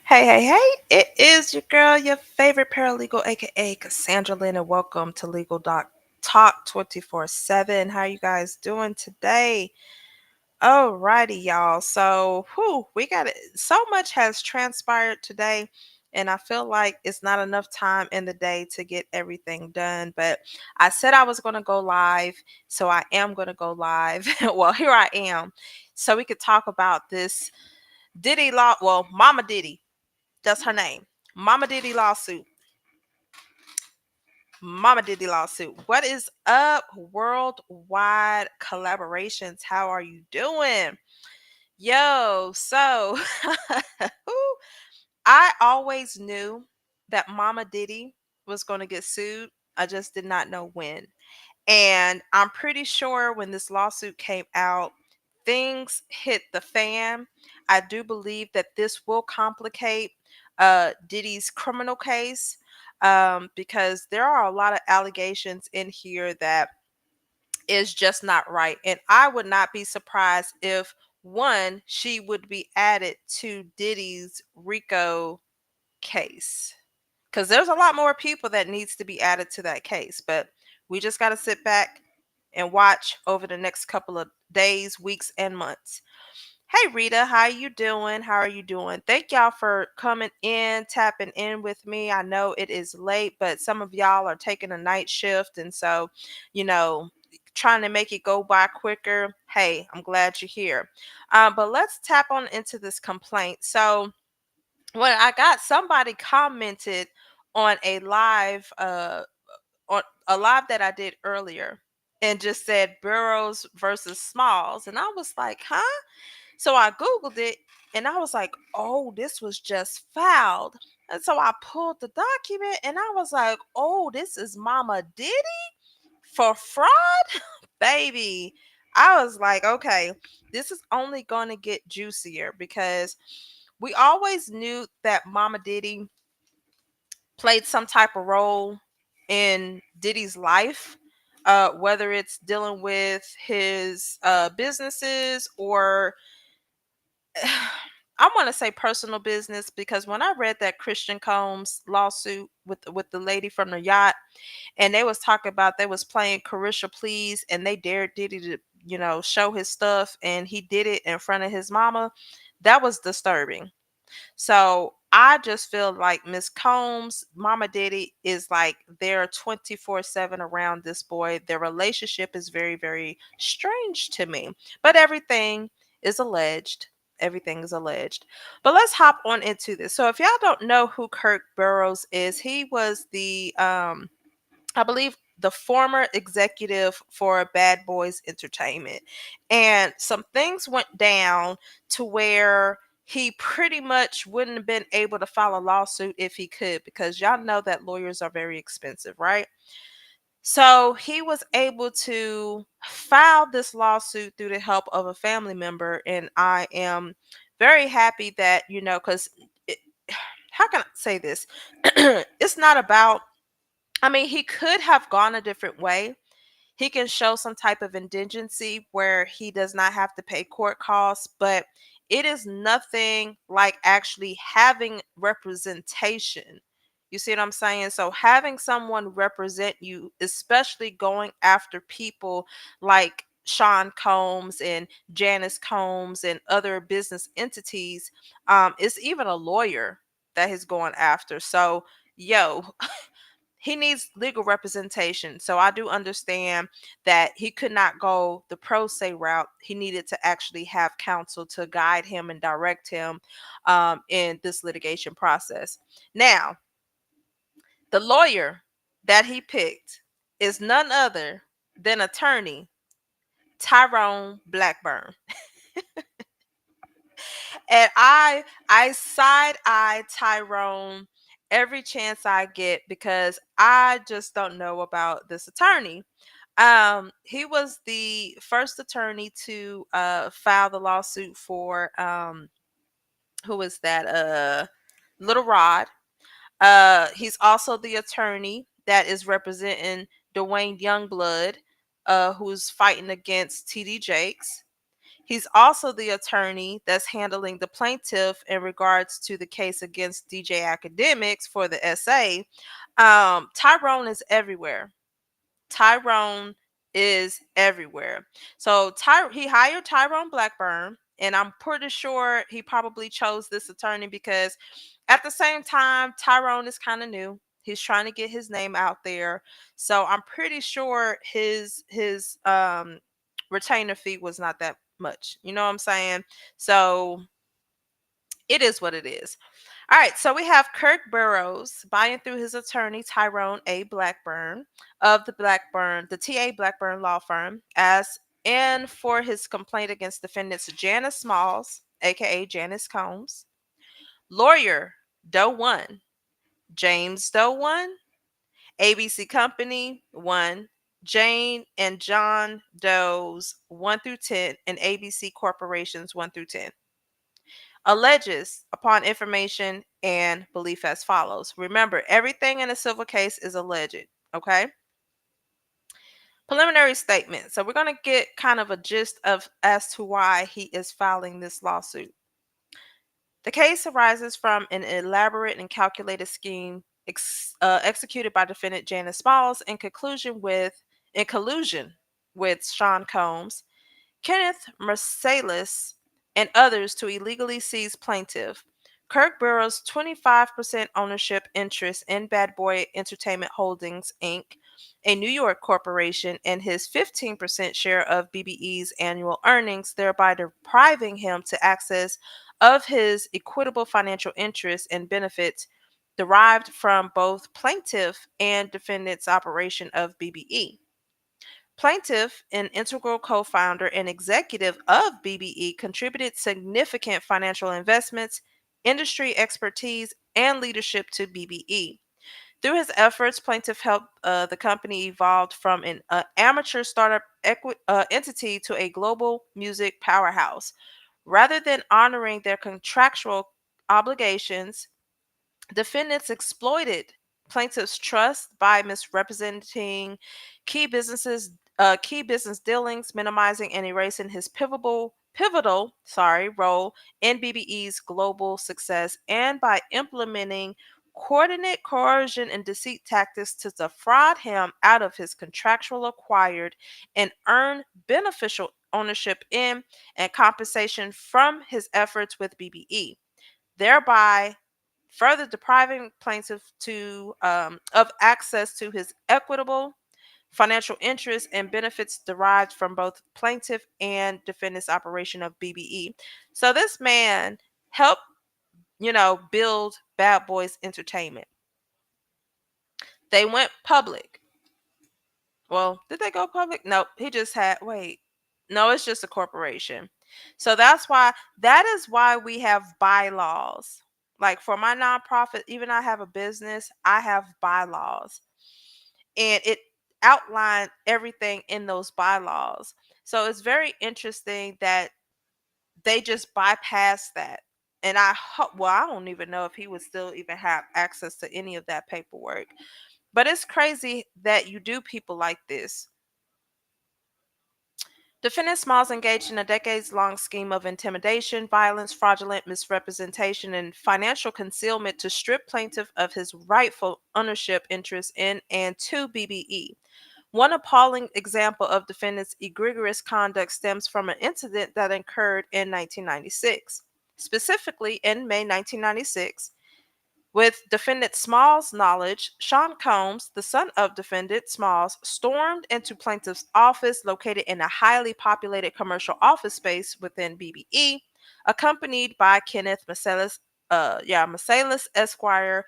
Hey, it is your girl, your favorite paralegal, aka Cassandra Lynn, and welcome to Legal Doc Talk 24/7. How you guys doing today? Alrighty, y'all. So, we got it. So much has transpired today, and I feel like it's not enough time in the day to get everything done. But I said I was going to go live, so I am going to go live. Well, here I am, so we could talk about this Diddy law. Well, Momma Diddy. That's her name. Momma Diddy lawsuit. Momma Diddy lawsuit. What is up, worldwide collaborations? How are you doing? Yo, so I always knew that Momma Diddy was going to get sued. I just did not know when. And I'm pretty sure when this lawsuit came out, things hit the fan. I do believe that this will complicate Diddy's criminal case because there are a lot of allegations in here that is just not right. And I would not be surprised if one, she would be added to Diddy's RICO case because there's a lot more people that needs to be added to that case, but we just got to sit back and watch over the next couple of days, weeks, and months. Hey Rita, how you doing? How are you doing? Thank y'all for coming in, tapping in with me. I know it is late, but some of y'all are taking a night shift, and so, you know, trying to make it go by quicker. Hey, I'm glad you're here. But let's tap on into this complaint. So when I got somebody commented on a live that I did earlier and just said Burrows versus Smalls, and I was like, huh? So I googled it and I was like, oh, this was just filed. And so I pulled the document and I was like, oh, this is Momma Diddy for fraud, baby. I was like, okay, this is only going to get juicier because we always knew that Momma Diddy played some type of role in Diddy's life, whether it's dealing with his businesses or I want to say personal business because when I read that Christian Combs lawsuit with the lady from the yacht, and they was talking about they was playing Carisha Please, and they dared Diddy to show his stuff, and he did it in front of his mama. That was disturbing. So I just feel like Miss Combs, Mama Diddy is like they're 24/7 around this boy. Their relationship is very, very strange to me. But everything is alleged. Everything is alleged. But let's hop on into this. So if y'all don't know who Kirk Burrowes is, he was the I believe the former executive for Bad Boys Entertainment. And some things went down to where he pretty much wouldn't have been able to file a lawsuit if he could, because y'all know that lawyers are very expensive, right? So he was able to file this lawsuit through the help of a family member. And I am very happy that, because how can I say this? It's not about, I mean, he could have gone a different way. He can show some type of indigency where he does not have to pay court costs, but it is nothing like actually having representation. You see what I'm saying? So having someone represent you, especially going after people like Sean Combs and Janice Combs and other business entities, it's even a lawyer that he's going after. So, yo, he needs legal representation. So I do understand that he could not go the pro se route. He needed to actually have counsel to guide him and direct him in this litigation process. Now, the lawyer that he picked is none other than attorney Tyrone Blackburn. And I side eye Tyrone every chance I get because I just don't know about this attorney. He was the first attorney to file the lawsuit for who is that? Little Rod. He's also the attorney that is representing Dwayne Youngblood, who's fighting against TD Jakes. He's also the attorney that's handling the plaintiff in regards to the case against DJ Academics for the SA. Tyrone is everywhere. Tyrone is everywhere. So he hired Tyrone Blackburn, and I'm pretty sure he probably chose this attorney because at the same time, Tyrone is kind of new. He's trying to get his name out there. So I'm pretty sure his retainer fee was not that much. You know what I'm saying? So it is what it is. All right, so we have Kirk Burrowes buying through his attorney Tyrone A. Blackburn of the TA Blackburn law firm, as and for his complaint against defendants Janice Smalls, aka Janice Combs, lawyer Doe 1, James Doe 1, ABC Company 1, Jane and John Doe's 1 through 10, and ABC Corporations 1 through 10. Alleges upon information and belief as follows. Remember, everything in a civil case is alleged, okay? Preliminary statement. So we're going to get kind of a gist of as to why he is filing this lawsuit. The case arises from an elaborate and calculated scheme executed by defendant Janice Smalls in collusion with Sean Combs, Kenneth Meiselas, and others to illegally seize plaintiff Kirk Burrowes' 25% ownership interest in Bad Boy Entertainment Holdings, Inc., a New York corporation, and his 15% share of BBE's annual earnings, thereby depriving him to access of his equitable financial interests and benefits derived from both plaintiff and defendant's operation of BBE. Plaintiff, an integral co founder and executive of BBE, contributed significant financial investments, industry expertise, and leadership to BBE. Through his efforts, Plaintiff helped the company evolve from an amateur startup entity to a global music powerhouse. Rather than honoring their contractual obligations, defendants exploited plaintiff's trust by misrepresenting key business dealings, minimizing and erasing his pivotal role in BBE's global success, and by implementing coordinate coercion and deceit tactics to defraud him out of his contractual acquired and earn beneficial ownership in and compensation from his efforts with BBE, thereby further depriving plaintiff of access to his equitable financial interests and benefits derived from both plaintiff and defendant's operation of BBE. So this man helped, build Bad Boys Entertainment. They went public. Well, did they go public? Nope. He just had, wait. No, it's just a corporation. So that is why we have bylaws. Like for my nonprofit, even I have a business, I have bylaws. And it outlined everything in those bylaws. So it's very interesting that they just bypassed that. And I don't even know if he would still even have access to any of that paperwork. But it's crazy that you do people like this. Defendant Smalls engaged in a decades-long scheme of intimidation, violence, fraudulent misrepresentation, and financial concealment to strip plaintiff of his rightful ownership interest in and to BBE. One appalling example of defendant's egregious conduct stems from an incident that occurred in 1996. Specifically, in May 1996, with defendant Smalls' knowledge, Sean Combs, the son of defendant Smalls, stormed into plaintiff's office located in a highly populated commercial office space within BBE, accompanied by Kenneth Meiselas Esquire,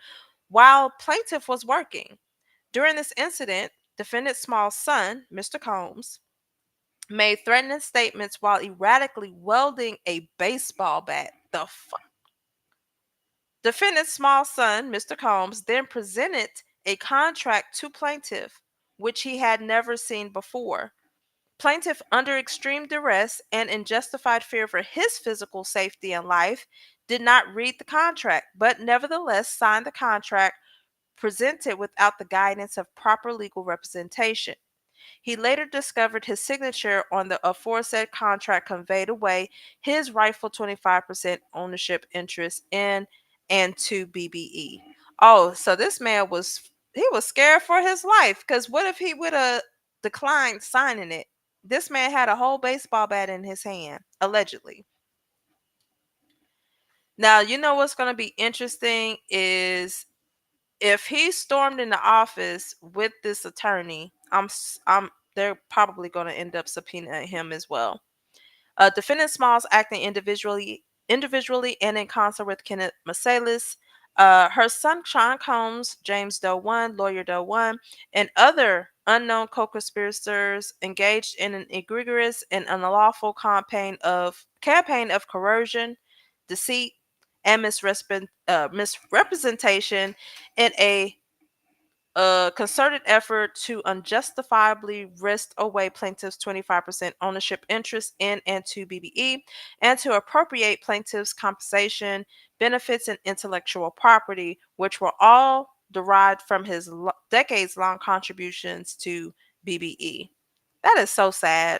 while plaintiff was working. During this incident, defendant Smalls' son, Mr. Combs, made threatening statements while erratically wielding a baseball bat. the fuck? Defendant's small son, Mr. Combs, then presented a contract to plaintiff, which he had never seen before. Plaintiff, under extreme duress and in justified fear for his physical safety and life, did not read the contract, but nevertheless signed the contract presented without the guidance of proper legal representation. He later discovered his signature on the aforesaid contract conveyed away his rightful 25% ownership interest in and to BBE. Oh, so this man was scared for his life, because what if he would have declined signing it? This man had a whole baseball bat in his hand, allegedly. Now, you know what's going to be interesting is if he stormed in the office with this attorney, they're probably going to end up subpoenaing him as well. Defendant Smalls acting individually and in concert with Kenneth Meiselas, her son Sean Combs, James Doe One, Lawyer Doe One, and other unknown co-conspirators engaged in an egregious and unlawful campaign of coercion, deceit, and misrepresentation in a concerted effort to unjustifiably wrest away plaintiff's 25% ownership interest in and to BBE, and to appropriate plaintiff's compensation, benefits, and intellectual property, which were all derived from his decades long contributions to BBE. That is so sad.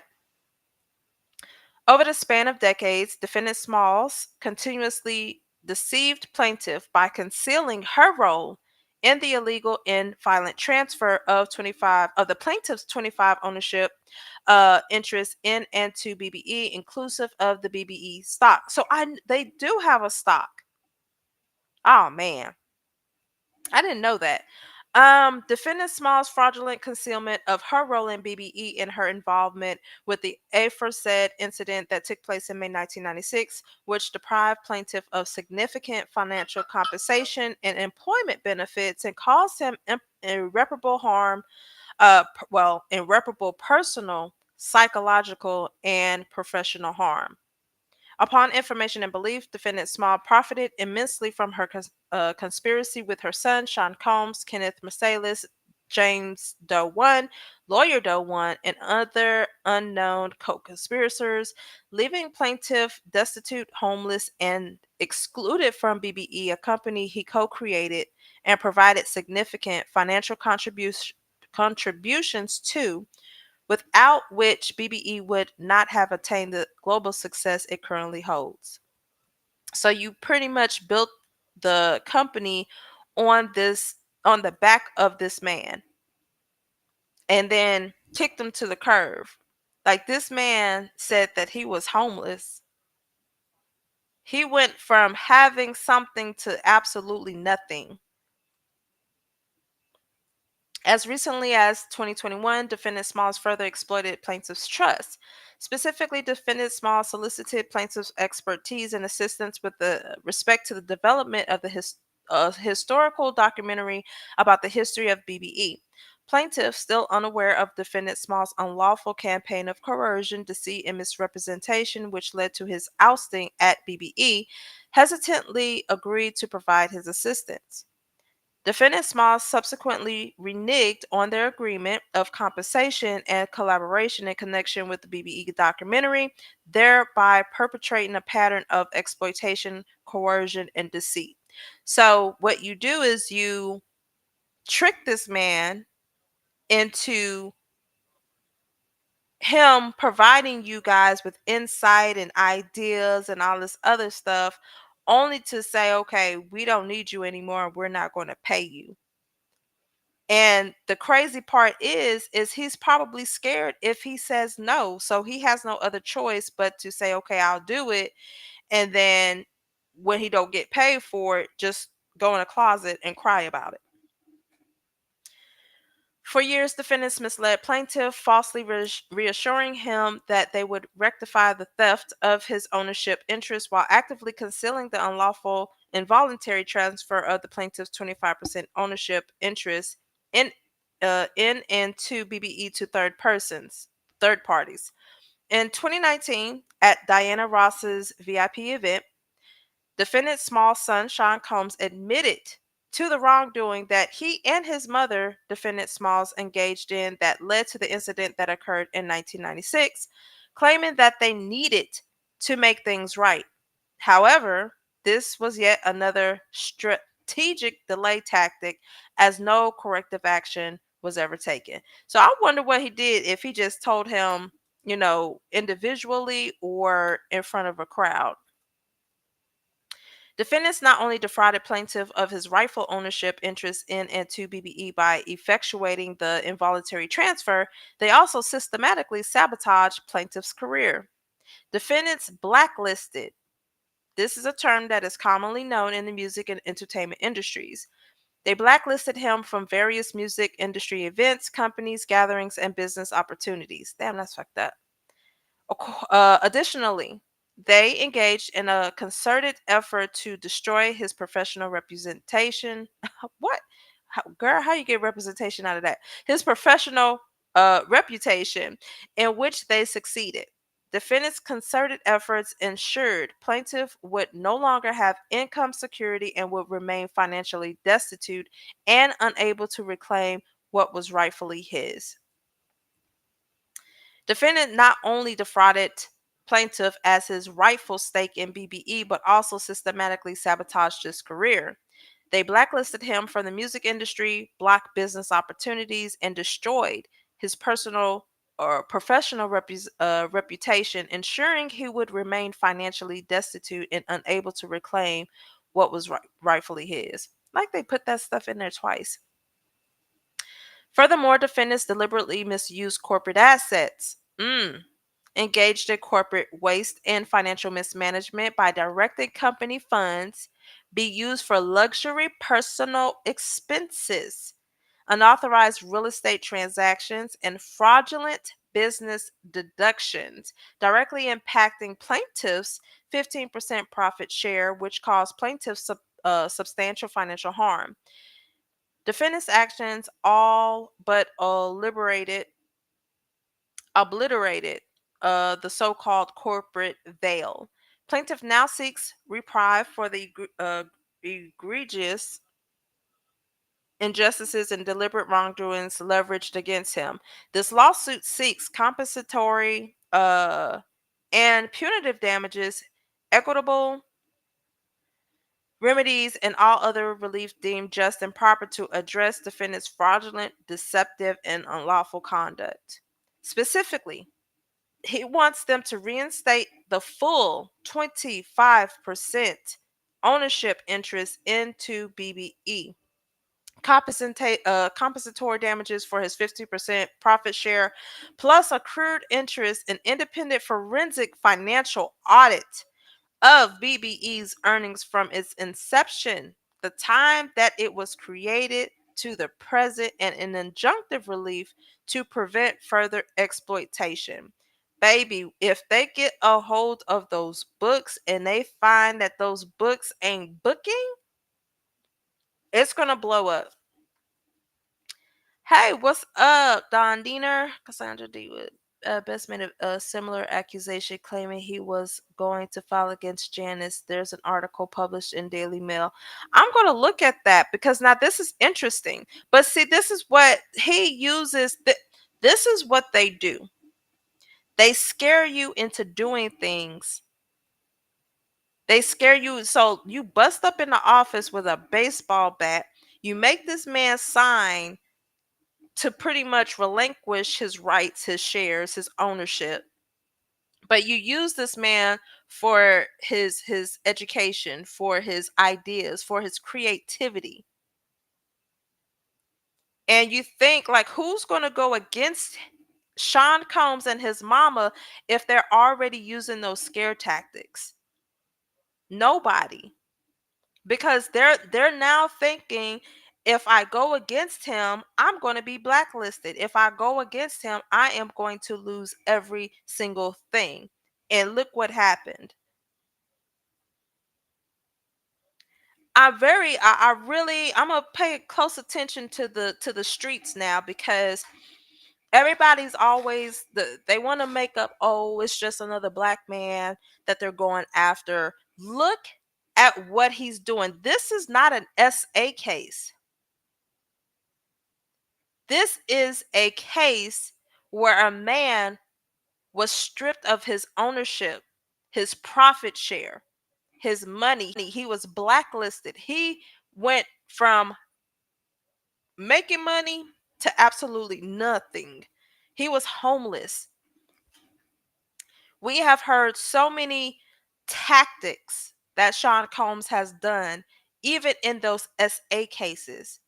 Over the span of decades, defendant Smalls continuously deceived plaintiff by concealing her role in the illegal and violent transfer of 25 of the plaintiff's 25 ownership interest in and to BBE, inclusive of the BBE stock. So they do have a stock. Oh man, I didn't know that. Defendant Small's fraudulent concealment of her role in BBE and her involvement with the aforesaid incident that took place in May 1996, which deprived plaintiff of significant financial compensation and employment benefits and caused him irreparable harm, irreparable personal, psychological, and professional harm. Upon information and belief, defendant Small profited immensely from her conspiracy with her son, Sean Combs, Kenneth Meiselas, James Doe One, Lawyer Doe One, and other unknown co-conspirators, leaving plaintiff destitute, homeless, and excluded from BBE, a company he co-created and provided significant financial contributions to, without which BBE would not have attained the global success it currently holds. So you pretty much built the company on the back of this man, and then kicked him to the curb. Like, this man said that he was homeless. He went from having something to absolutely nothing. As recently as 2021, defendant Smalls further exploited plaintiff's trust. Specifically, defendant Smalls solicited plaintiff's expertise and assistance with respect to the development of the historical documentary about the history of BBE. Plaintiff, still unaware of defendant Smalls' unlawful campaign of coercion, deceit, and misrepresentation, which led to his ousting at BBE, hesitantly agreed to provide his assistance. Defendant Smalls subsequently reneged on their agreement of compensation and collaboration in connection with the BBE documentary, thereby perpetrating a pattern of exploitation, coercion, and deceit. So, what you do is you trick this man into him providing you guys with insight and ideas and all this other stuff, only to say, okay, we don't need you anymore. We're not going to pay you. And the crazy part is he's probably scared if he says no. So he has no other choice but to say, okay, I'll do it. And then when he don't get paid for it, just go in a closet and cry about it. For years, defendants misled plaintiff, falsely reassuring him that they would rectify the theft of his ownership interest while actively concealing the unlawful involuntary transfer of the plaintiff's 25% ownership interest in and to BBE to third parties. In 2019, at Diana Ross's VIP event, Defendant's small son, Sean Combs, admitted to the wrongdoing that he and his mother, defendant Smalls, engaged in that led to the incident that occurred in 1996, claiming that they needed to make things right. However, this was yet another strategic delay tactic as no corrective action was ever taken. So I wonder what he did, if he just told him, individually or in front of a crowd. Defendants not only defrauded plaintiff of his rightful ownership interest in and to BBE by effectuating the involuntary transfer, they also systematically sabotaged plaintiff's career. Defendants blacklisted. This is a term that is commonly known in the music and entertainment industries. They blacklisted him from various music industry events, companies, gatherings, and business opportunities. Damn, that's fucked up. Additionally, they engaged in a concerted effort to destroy his professional representation. What? Girl, how you get representation out of that? His professional reputation, in which they succeeded. Defendants' concerted efforts ensured plaintiff would no longer have income security and would remain financially destitute and unable to reclaim what was rightfully his. Defendant not only defrauded plaintiff as his rightful stake in BBE, but also systematically sabotaged his career. They blacklisted him from the music industry, blocked business opportunities, and destroyed his personal or professional reputation, ensuring he would remain financially destitute and unable to reclaim what was rightfully his. Like they put that stuff in there twice. Furthermore, defendants deliberately misused corporate assets. Engaged in corporate waste and financial mismanagement by directing company funds be used for luxury personal expenses, unauthorized real estate transactions, and fraudulent business deductions, directly impacting plaintiffs' 15% profit share, which caused plaintiffs substantial financial harm. Defendants' actions all but obliterated the so-called corporate veil. Plaintiff now seeks reprieve for the egregious injustices and deliberate wrongdoings leveraged against him. This lawsuit seeks compensatory and punitive damages, equitable remedies, and all other relief deemed just and proper to address defendants' fraudulent, deceptive, and unlawful conduct. Specifically, he wants them to reinstate the full 25% ownership interest into BBE, compensatory damages for his 50% profit share, plus accrued interest in independent forensic financial audit of BBE's earnings from its inception, the time that it was created, to the present, and an injunctive relief to prevent further exploitation. Baby, if they get a hold of those books and they find that those books ain't booking, it's going to blow up. Hey, what's up, Don Diener? Cassandra D. Wood. Best made a similar accusation claiming he was going to file against Janice. There's an article published in Daily Mail. I'm going to look at that because now this is interesting. But see, this is what he uses. This is what they do. They scare you into doing things. They scare you. So you bust up in the office with a baseball bat. You make this man sign to pretty much relinquish his rights, his shares, his ownership. But you use this man for his education, for his ideas, for his creativity. And you think, like, who's going to go against Sean Combs and his mama if they're already using those scare tactics? Nobody. Because they're now thinking, if I go against him, I'm going to be blacklisted. If I go against him, I am going to lose every single thing. And look what happened. I'm gonna pay close attention to the streets now, because everybody's always they want to make up, oh, it's just another black man that they're going after. Look at what he's doing. This is not an SA case. This is a case where a man was stripped of his ownership, his profit share, his money. He was blacklisted. He went from making money to absolutely nothing. He was homeless. We have heard so many tactics that Sean Combs has done, even in those SA cases.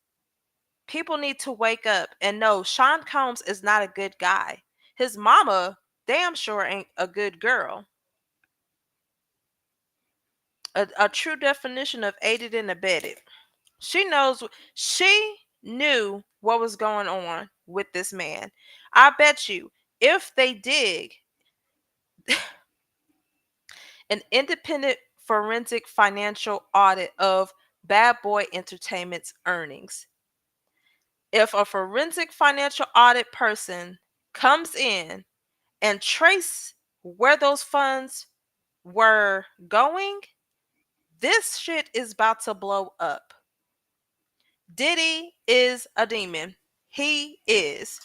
People need to wake up and know Sean Combs is not a good guy. His mama damn sure ain't a good girl. A true definition of aided and abetted. She knows, she knew what was going on with this man. I bet you if they dig an independent forensic financial audit of Bad Boy Entertainment's earnings, if a forensic financial audit person comes in and trace where those funds were going, this shit is about to blow up. Diddy is a demon. He is.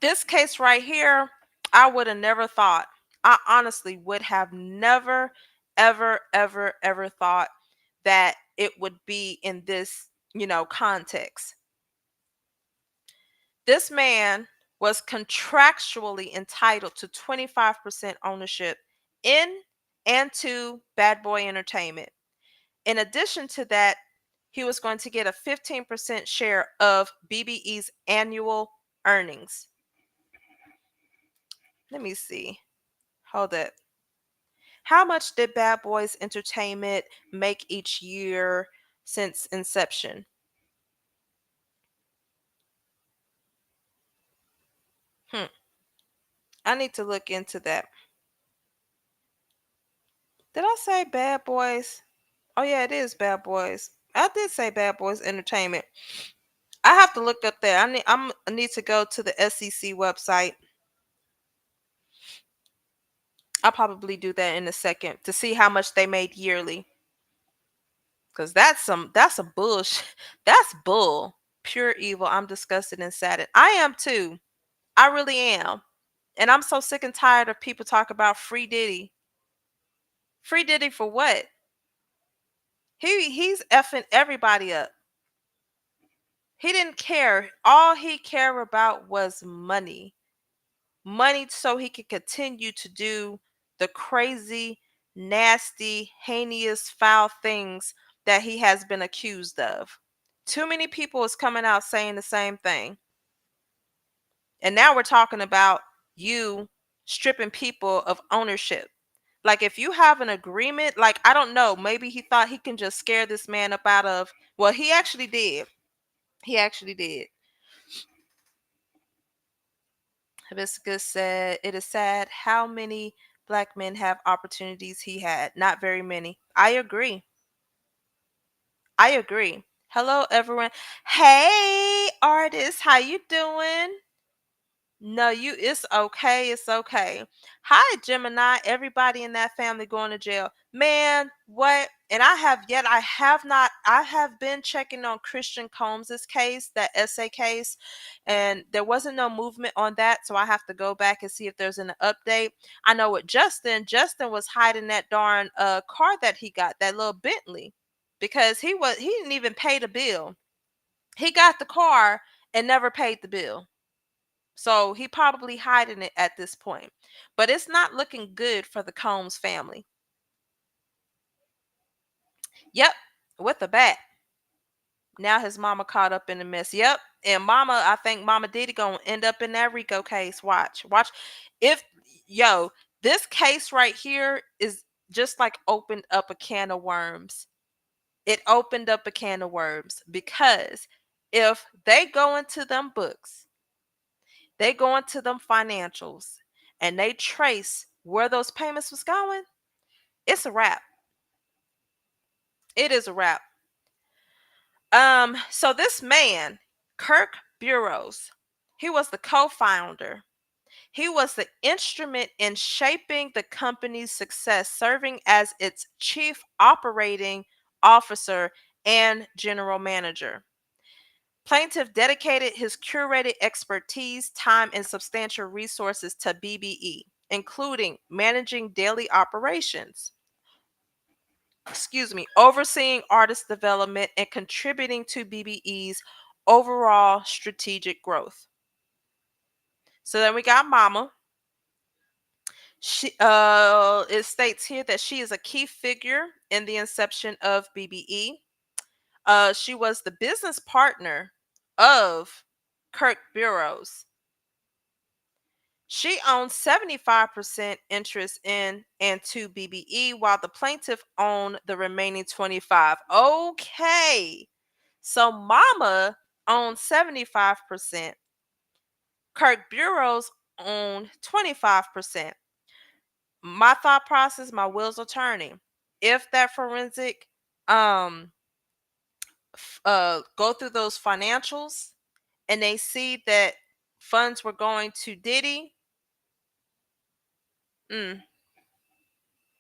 This case right here, I would have never thought. I honestly would have never, ever, ever, ever thought that it would be in this, context. This man was contractually entitled to 25% ownership in and to Bad Boy Entertainment. In addition to that, he was going to get a 15% share of BBE's annual earnings. Let me see. Hold it. How much did Bad Boys Entertainment make each year since inception? Hmm. I need to look into that. Did I say Bad Boys? Oh yeah, it is Bad Boys. I did say Bad Boys Entertainment. I have to look up there. I need to go to the SEC website. I'll probably do that in a second to see how much they made yearly. Cause that's a bullshit. That's bull. Pure evil. I'm disgusted and saddened. I am too. I really am. And I'm so sick and tired of people talk about free Diddy. Free Diddy for what? He's effing everybody up. He didn't care. All he cared about was money. Money so he could continue to do the crazy, nasty, heinous, foul things that he has been accused of. Too many people is coming out saying the same thing. And now we're talking about you stripping people of ownership. Like if you have an agreement, like I don't know, maybe he thought he can just scare this man up out of, well, he actually did. He actually did. Hibiscus said, "It is sad how many black men have opportunities he had. Not very many." I agree. I agree. Hello, everyone. Hey, artist, how you doing? No, it's okay. It's okay. Hi, Gemini. Everybody in that family going to jail. Man, what? And I have not, I have been checking on Christian Combs's case, that essay case, and there wasn't no movement on that. So I have to go back and see if there's an update. I know with Justin was hiding that darn car that he got, that little Bentley, because he didn't even pay the bill. He got the car and never paid the bill. So he probably hiding it at this point. But it's not looking good for the Combs family. Yep, with a bat. Now his mama caught up in the mess. Yep. And I think Momma Diddy gonna end up in that Rico case. Watch. If yo, this case right here is just like opened up a can of worms. It opened up a can of worms because if they go into them books, they go into them financials, and they trace where those payments was going, it's a wrap. It is a wrap. So this man, Kirk Burrowes, he was the co-founder. He was the instrument in shaping the company's success, serving as its chief operating officer and general manager. Plaintiff dedicated his curated expertise, time, and substantial resources to BBE, including managing daily operations, overseeing artist development, and contributing to BBE's overall strategic growth. So then we got Mama. It states here that she is a key figure in the inception of BBE. She was the business partner of Kirk Burrowes. She owns 75% interest in and to BBE, while the plaintiff owned the remaining 25. Okay. So Mama owned 75%. Kirk Burrowes owned 25%. My thought process, my wheels are turning. If that forensic um go through those financials and they see that funds were going to Diddy, mm,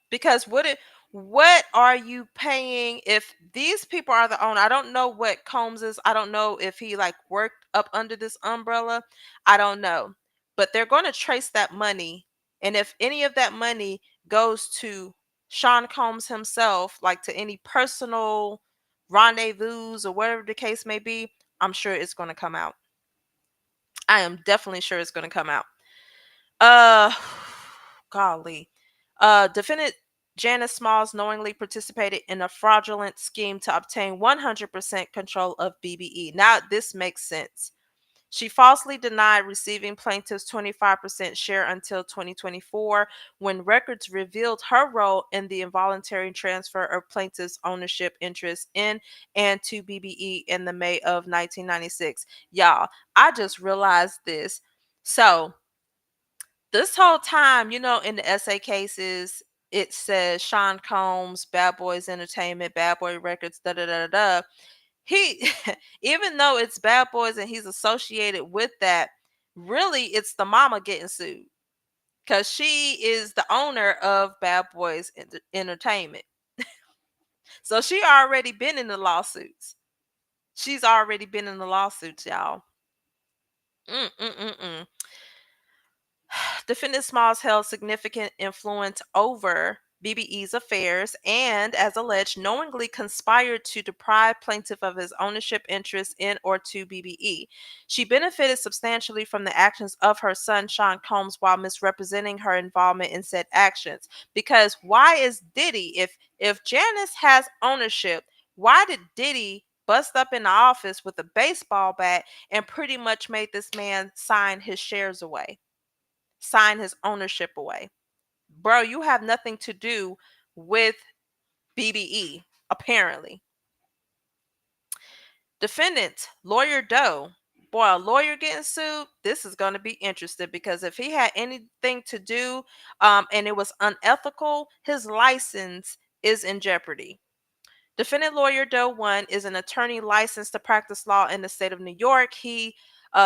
because what are you paying if these people are the owner? I don't know what Combs is. I don't know if he like worked up under this umbrella. I don't know. But they're going to trace that money, and if any of that money goes to Sean Combs himself, like to any personal rendezvous or whatever the case may be, I'm sure it's going to come out. I am definitely sure it's going to come out. Uh, golly. Defendant Janice Smalls knowingly participated in a fraudulent scheme to obtain 100% control of BBE. Now, this makes sense. She falsely denied receiving plaintiff's 25% share until 2024, when records revealed her role in the involuntary transfer of plaintiff's ownership interest in and to BBE in the May of 1996. Y'all, I just realized this. So, this whole time, in the essay cases, it says Sean Combs, Bad Boys Entertainment, Bad Boy Records, da da da da. He, even though it's Bad Boys and he's associated with that, really it's the mama getting sued because she is the owner of Bad Boys Entertainment. So she already been in the lawsuits. She's already been in the lawsuits, y'all. Mm-mm-mm-mm. Defendant Smalls held significant influence over BBE's affairs and, as alleged, knowingly conspired to deprive plaintiff of his ownership interest in or to BBE. She benefited substantially from the actions of her son, Sean Combs, while misrepresenting her involvement in said actions. Because why is Diddy, if Janice has ownership, why did Diddy bust up in the office with a baseball bat and pretty much made this man sign his shares away? Sign his ownership away. Bro, you have nothing to do with BBE, apparently. Defendant, Lawyer Doe. Boy, a lawyer getting sued, this is going to be interesting because if he had anything to do and it was unethical, his license is in jeopardy. Defendant Lawyer Doe 1 is an attorney licensed to practice law in the state of New York. He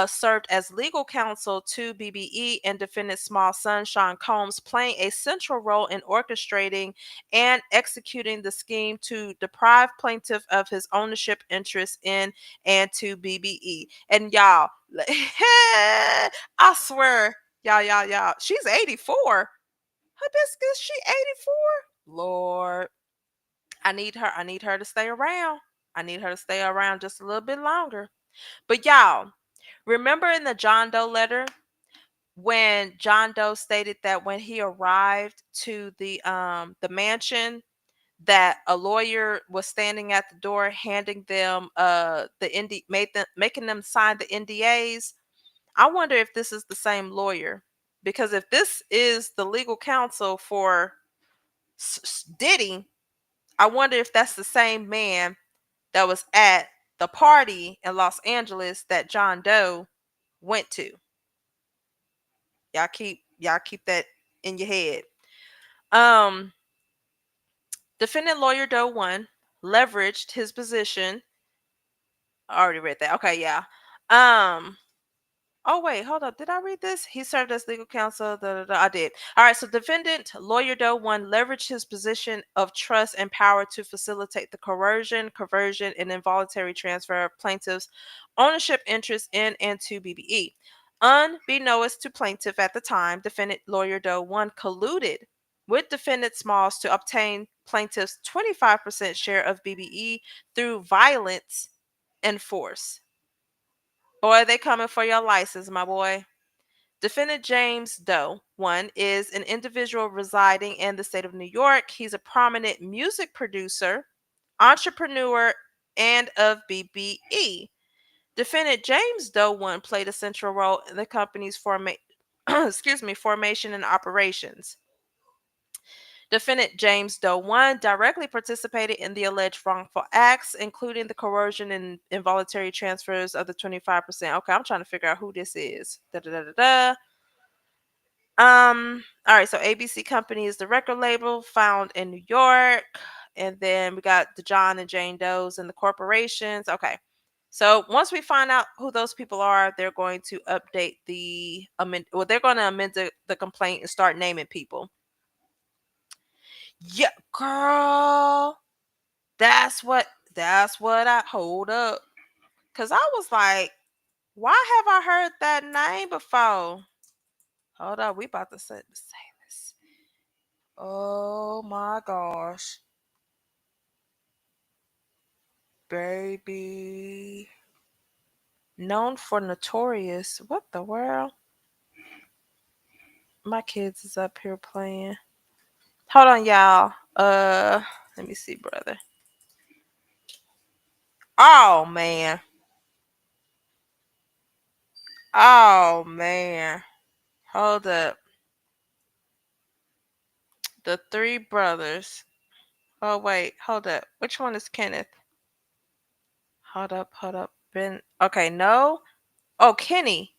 served as legal counsel to BBE and defendant Small son Sean Combs, playing a central role in orchestrating and executing the scheme to deprive plaintiff of his ownership interest in and to BBE. And y'all, I swear, y'all, she's 84. Hibiscus, she 84. Lord. I need her to stay around. I need her to stay around just a little bit longer. But y'all, remember in the John Doe letter when John Doe stated that when he arrived to the mansion that a lawyer was standing at the door handing them making them sign the NDAs. I wonder if this is the same lawyer, because if this is the legal counsel for Diddy, I wonder if that's the same man that was at the party in Los Angeles that John Doe went to. Y'all keep that in your head. Um Defendant Lawyer Doe 1 leveraged his position. I already read that. Okay, yeah. Um Oh wait, hold up. Did I read this? He served as legal counsel. I did. All right. So defendant lawyer Doe one leveraged his position of trust and power to facilitate the coercion, conversion, and involuntary transfer of plaintiffs' ownership interest in and to BBE. Unbeknownst to plaintiff at the time, defendant lawyer Doe one colluded with defendant Smalls to obtain plaintiff's 25% share of BBE through violence and force. Boy, they coming for your license, my boy. Defendant James Doe, one, is an individual residing in the state of New York. He's a prominent music producer, entrepreneur, and of BBE. Defendant James Doe, one, played a central role in the company's formation and operations. Defendant James Doe 1 directly participated in the alleged wrongful acts, including the coercion and involuntary transfers of the 25%. Okay, I'm trying to figure out who this is. Da, da, da, da, da. All right, so ABC Company is the record label found in New York. And then we got the John and Jane Does and the corporations. Okay. So once we find out who those people are, they're going to update they're going to amend the complaint and start naming people. Yeah, girl. That's what I hold up. Cause I was like, why have I heard that name before? Hold up, we about to say this. Oh my gosh. Baby. Known for notorious. What the world? My kids is up here playing. Hold on, y'all. Let me see, brother. Oh man. Oh man. Hold up. The three brothers. Oh wait, hold up. Which one is Kenneth? Hold up. Ben. Okay, no. Oh, Kenny.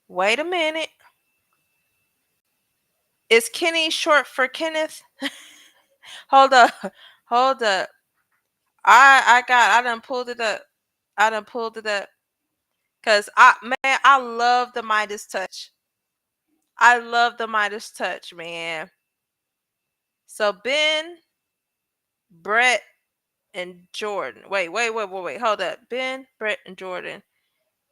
Wait a minute. Is Kenny short for Kenneth? Hold up. Hold up. I done pulled it up. I done pulled it up. Cause I love the Midas touch. I love the Midas touch, man. So Ben, Brett, and Jordan. Wait. Hold up. Ben, Brett, and Jordan,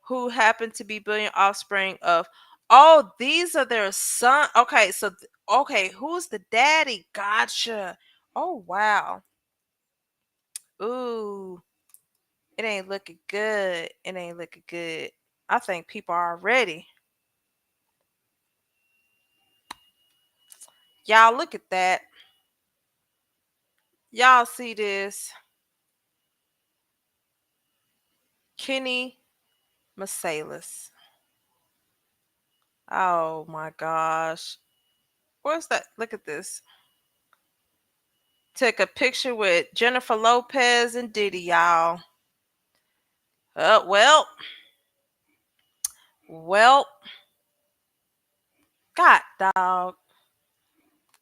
who happen to be billion offspring of. Oh, these are their son. Okay, so okay, who's the daddy? Gotcha. Oh wow. Ooh, it ain't looking good. It ain't looking good. I think people are ready. Y'all look at that. Y'all see this? Kenny Meiselas. Oh my gosh. Where's that? Look at this. Took a picture with Jennifer Lopez and Diddy, y'all. Well, God dog.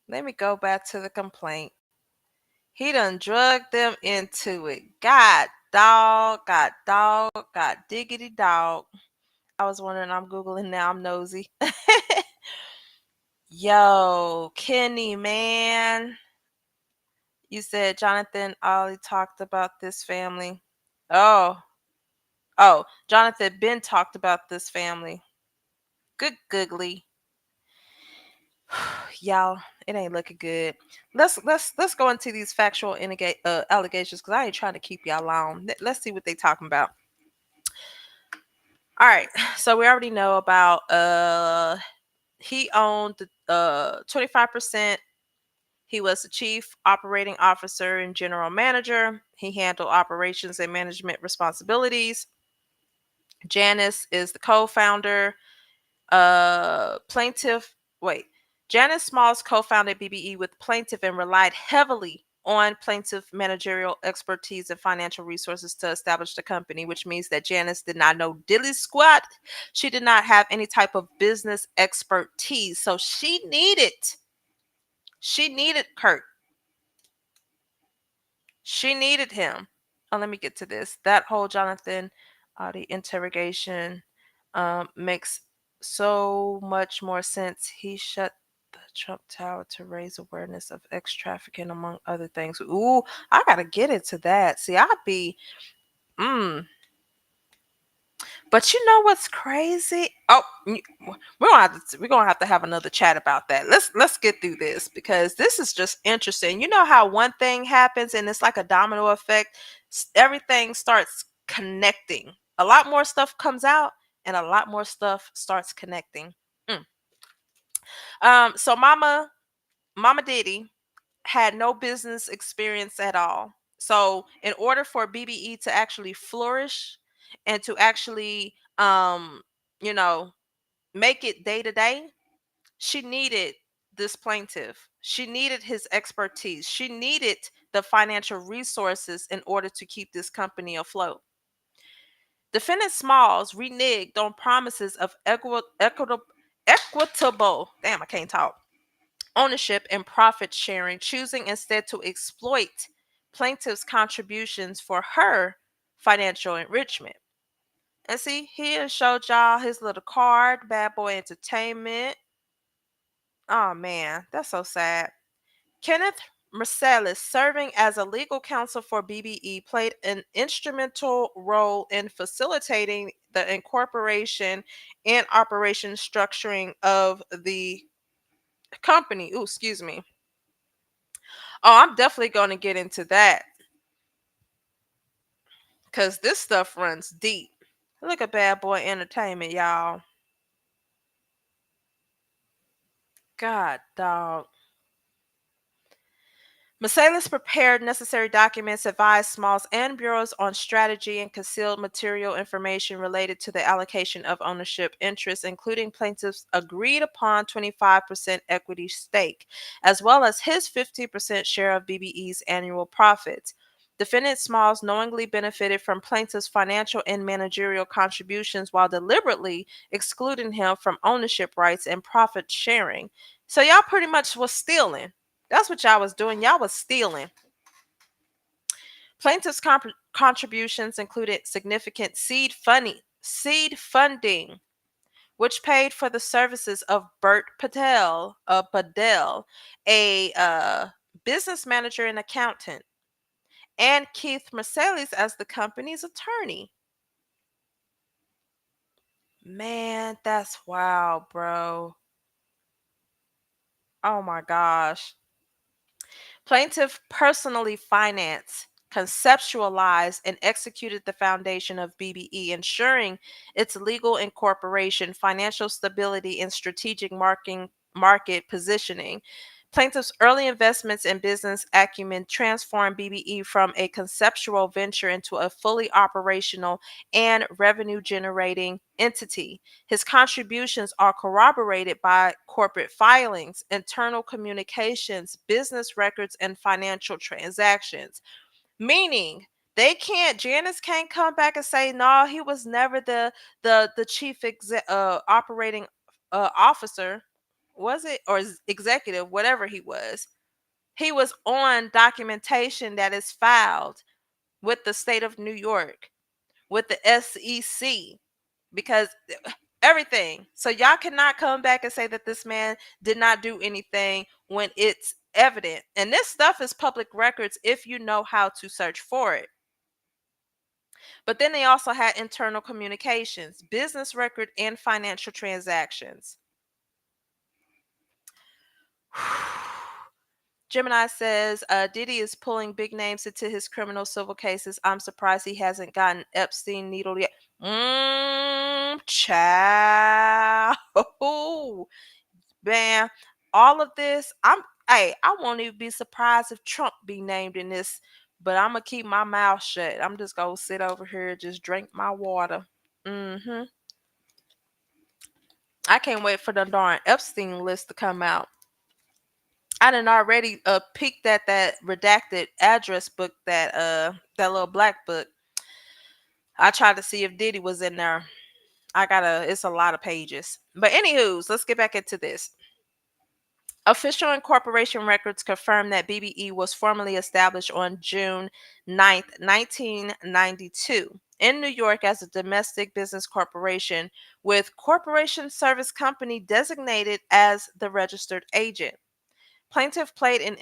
Let me go back to the complaint. He done drug them into it. God diggity dog. I was wondering, I'm Googling now, I'm nosy. Yo, Kenny, man. You said Jonathan Ollie talked about this family. Oh, Jonathan Ben talked about this family. Good googly. Y'all, it ain't looking good. Let's go into these factual allegations because I ain't trying to keep y'all long. Let's see what they talking about. All right, so we already know about he owned the 25%. He was the chief operating officer and general manager. He handled operations and management responsibilities. Janice is the co-founder. Plaintiff, wait. Janice Smalls co-founded BBE with plaintiff and relied heavily on plaintiff managerial expertise and financial resources to establish the company, which means that Janice did not know dilly squat. She did not have any type of business expertise. So she needed Kirk. She needed him. Oh, let me get to this. That whole Jonathan, the interrogation. Makes so much more sense. He shut the Trump Tower to raise awareness of X trafficking, among other things. Ooh, I gotta get into that. See, I'd be, mm. But you know what's crazy? Oh, we're gonna have to have another chat about that. Let's get through this because this is just interesting. You know how one thing happens and it's like a domino effect. Everything starts connecting. A lot more stuff comes out, and a lot more stuff starts connecting. Mm. So Mama Diddy had no business experience at all. So in order for BBE to actually flourish and to actually you know make it day to day, she needed this plaintiff. She needed his expertise. She needed the financial resources in order to keep this company afloat. Defendant Smalls reneged on promises of equitable, damn, I can't talk, ownership and profit sharing, choosing instead to exploit plaintiff's contributions for her financial enrichment. And see, he showed y'all his little card, Bad Boy Entertainment. Oh man, that's so sad. Kenneth Meiselas, serving as a legal counsel for BBE, played an instrumental role in facilitating the incorporation and operation structuring of the company. Ooh, excuse me. Oh, I'm definitely going to get into that because this stuff runs deep. Look at Bad Boy Entertainment, y'all. God, dog. Meiselas prepared necessary documents, advised Smalls and bureaus on strategy, and concealed material information related to the allocation of ownership interests, including plaintiff's agreed upon 25% equity stake, as well as his 50% share of BBE's annual profits. Defendant Smalls knowingly benefited from plaintiff's financial and managerial contributions while deliberately excluding him from ownership rights and profit sharing. So y'all pretty much was stealing. That's what y'all was doing. Y'all was stealing. Plaintiff's contributions included significant seed funding, which paid for the services of Bert Padel, a business manager and accountant, and Keith Meiselas as the company's attorney. Man, that's wild, bro. Oh my gosh. Plaintiff personally financed, conceptualized, and executed the foundation of BBE, ensuring its legal incorporation, financial stability, and strategic market positioning. Plaintiff's early investments in business acumen transformed BBE from a conceptual venture into a fully operational and revenue generating entity. His contributions are corroborated by corporate filings, internal communications, business records, and financial transactions. Meaning, Janice can't come back and say, no, he was never the chief operating officer, was it? Or executive, whatever he was. He was on documentation that is filed with the state of New York, with the SEC, because everything. So y'all cannot come back and say that this man did not do anything when it's evident. And this stuff is public records if you know how to search for it. But then they also had internal communications, business record, and financial transactions. Gemini says Diddy is pulling big names into his criminal civil cases. I'm surprised he hasn't gotten Epstein needle yet. Child. Man, all of this, I won't even be surprised if Trump be named in this, but I'm gonna keep my mouth shut. I'm just gonna sit over here, just drink my water. Mm-hmm. I can't wait for the darn Epstein list to come out. I done already peeked at that redacted address book, that little black book. I tried to see if Diddy was in there. It's a lot of pages. But anywho's, let's get back into this. Official incorporation records confirm that BBE was formally established on June 9th, 1992. in New York as a domestic business corporation, with Corporation Service Company designated as the registered agent. Plaintiff played an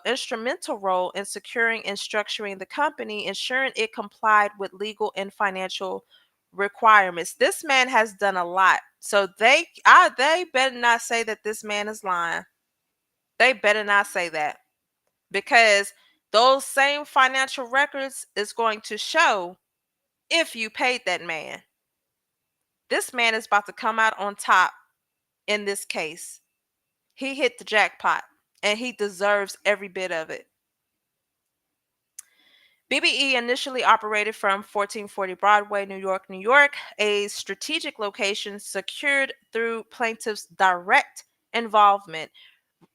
instrumental role in securing and structuring the company, ensuring it complied with legal and financial requirements. This man has done a lot, so they better not say that this man is lying. They better not say that, because those same financial records is going to show if you paid that man. This man is about to come out on top in this case. He hit the jackpot and he deserves every bit of it. BBE initially operated from 1440 Broadway, New York, New York, a strategic location secured through plaintiff's direct involvement.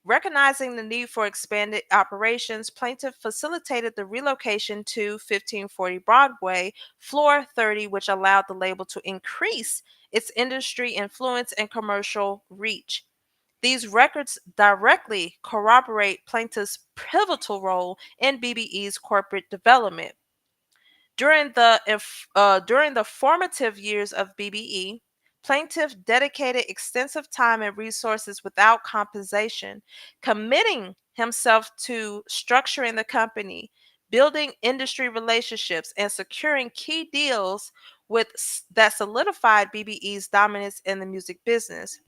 Recognizing the need for expanded operations, plaintiff facilitated the relocation to 1540 Broadway, floor 30, which allowed the label to increase its industry influence and commercial reach. These records directly corroborate plaintiff's pivotal role in BBE's corporate development. During the formative years of BBE, plaintiff dedicated extensive time and resources without compensation, committing himself to structuring the company, building industry relationships, and securing key deals that solidified BBE's dominance in the music business.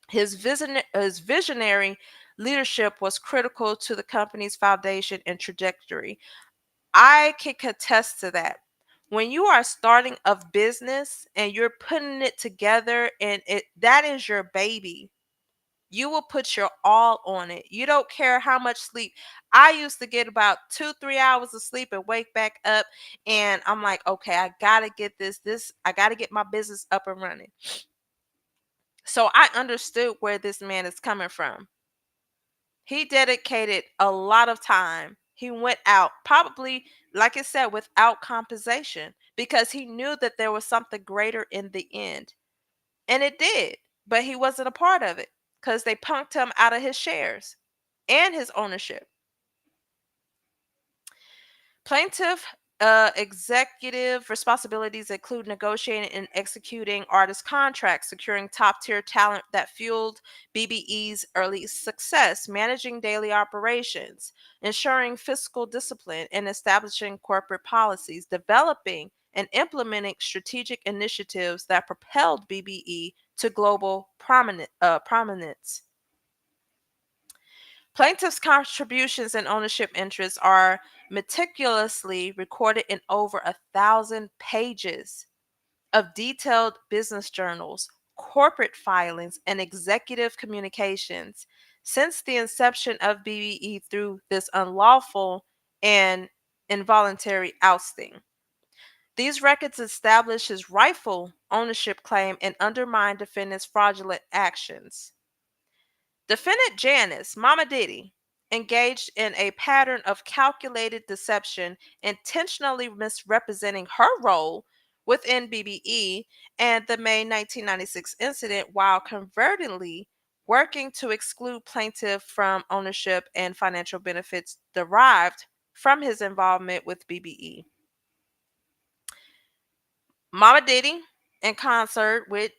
His visionary leadership was critical to the company's foundation and trajectory. I can contest to that. When you are starting a business and you're putting it together and that is your baby, you will put your all on it. You don't care how much sleep. I used to get about 2-3 hours of sleep and wake back up, and I'm like, okay, I gotta get I gotta get my business up and running. So I understood where this man is coming from. He dedicated a lot of time. He went out, probably, like I said, without compensation, because he knew that there was something greater in the end. And it did, but he wasn't a part of it because they punked him out of his shares and his ownership. Plaintiff executive responsibilities include negotiating and executing artist contracts, securing top tier talent that fueled BBE's early success, managing daily operations, ensuring fiscal discipline, and establishing corporate policies, developing and implementing strategic initiatives that propelled BBE to global prominence. Plaintiff's contributions and ownership interests are meticulously recorded in over 1,000 pages of detailed business journals, corporate filings, and executive communications since the inception of BBE through this unlawful and involuntary ousting. These records establish his rightful ownership claim and undermine defendants' fraudulent actions. Defendant Janice, Momma Diddy, engaged in a pattern of calculated deception, intentionally misrepresenting her role within BBE and the May 1996 incident while covertly working to exclude plaintiff from ownership and financial benefits derived from his involvement with BBE. Momma Diddy, in concert with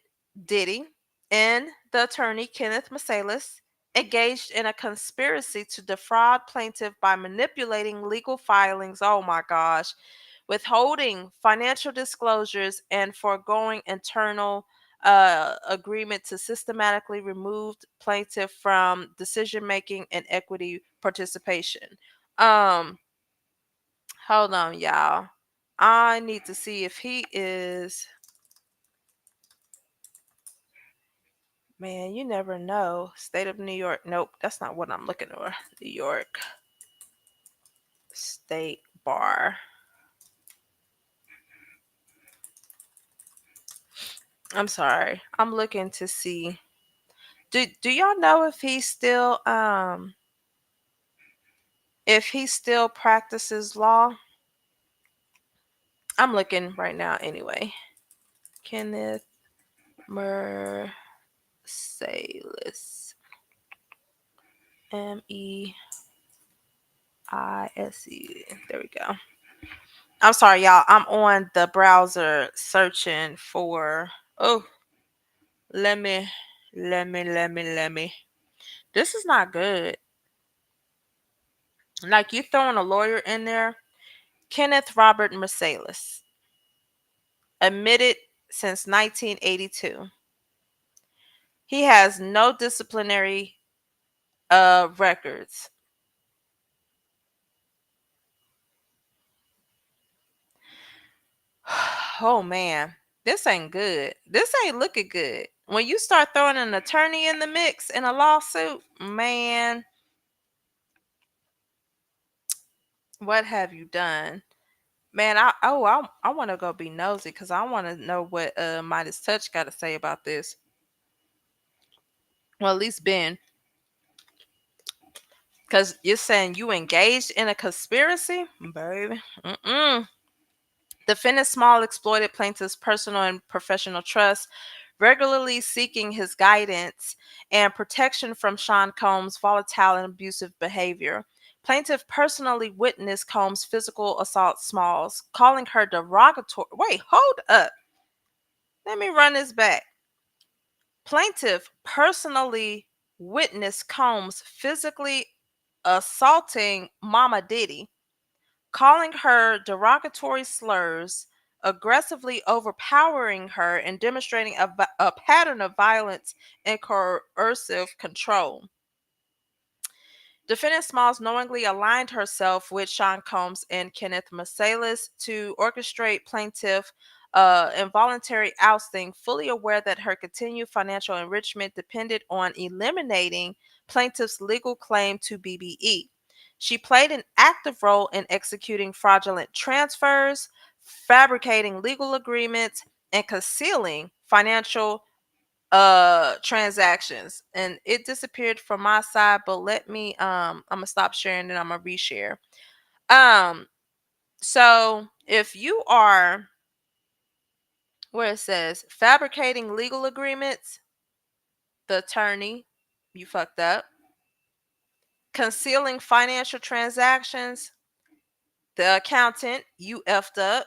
Diddy and the attorney Kenneth Meiselas, engaged in a conspiracy to defraud plaintiff by manipulating legal filings. Oh my gosh. Withholding financial disclosures and foregoing internal agreement to systematically remove plaintiff from decision making and equity participation. Um, Hold on, y'all. I need to see if he is. Man, you never know. State of New York. Nope, that's not what I'm looking for. New York State Bar. I'm sorry. I'm looking to see. Do y'all know if he still practices law? I'm looking right now anyway. Kenneth Meiselas. Meise. There we go. I'm sorry, y'all. I'm on the browser searching for. Oh, let me, let me. This is not good. Like you throwing a lawyer in there. Kenneth Robert Meiselas, admitted since 1982. He has no disciplinary records. Oh man, this ain't good. This ain't looking good. When you start throwing an attorney in the mix in a lawsuit, man, what have you done? Man, I want to go be nosy because I want to know what Midas Touch got to say about this. Well, at least Ben, because you're saying you engaged in a conspiracy, baby. Mm-mm. Defendant Small exploited plaintiff's personal and professional trust, regularly seeking his guidance and protection from Sean Combs' volatile and abusive behavior. Plaintiff personally witnessed Combs' physical assault Smalls, calling her derogatory. Wait, hold up. Let me run this back. Plaintiff personally witnessed Combs physically assaulting Momma Diddy, calling her derogatory slurs, aggressively overpowering her, and demonstrating a pattern of violence and coercive control. Defendant Smalls knowingly aligned herself with Sean Combs and Kenneth Meiselas to orchestrate plaintiff involuntary ousting, fully aware that her continued financial enrichment depended on eliminating plaintiff's legal claim to BBE. She played an active role in executing fraudulent transfers, fabricating legal agreements, and concealing financial transactions, and it disappeared from my side. But let me I'm gonna stop sharing and I'm gonna reshare. um so if you are, where it says fabricating legal agreements, the attorney, you fucked up. Concealing financial transactions, the accountant, you effed up.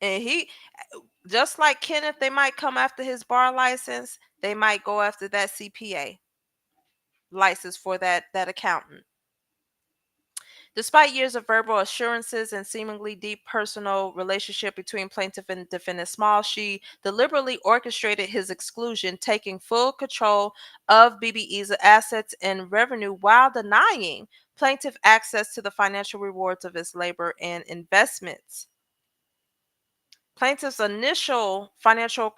And he, just like Kenneth, they might come after his bar license, they might go after that CPA license for that accountant. Despite years of verbal assurances and seemingly deep personal relationship between plaintiff and defendant Small, she deliberately orchestrated his exclusion, taking full control of BBE's assets and revenue while denying plaintiff access to the financial rewards of his labor and investments. Plaintiff's initial financial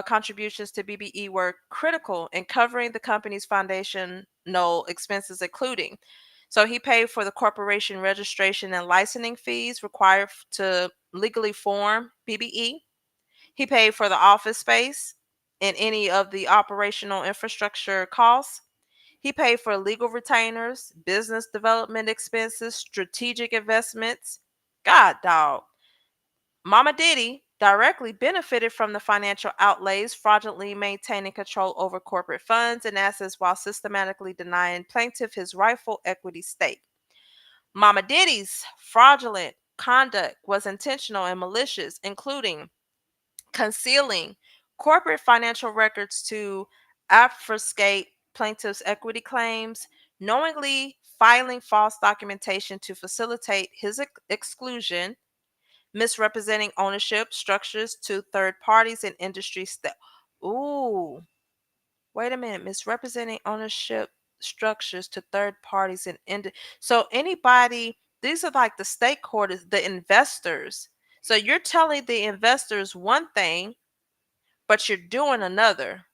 contributions to BBE were critical in covering the company's foundational expenses, including, so he paid for the corporation registration and licensing fees required to legally form BBE. He paid for the office space and any of the operational infrastructure costs. He paid for legal retainers, business development expenses, strategic investments. God, dog. Mama Diddy directly benefited from the financial outlays, fraudulently maintaining control over corporate funds and assets while systematically denying plaintiff his rightful equity stake. Mama Diddy's fraudulent conduct was intentional and malicious, including concealing corporate financial records to obfuscate plaintiff's equity claims, knowingly filing false documentation to facilitate his exclusion, misrepresenting ownership structures to third parties and industry Ooh, wait a minute. Misrepresenting ownership structures to third parties and so anybody, these are like the stakeholders, the investors. So you're telling the investors one thing, but you're doing another.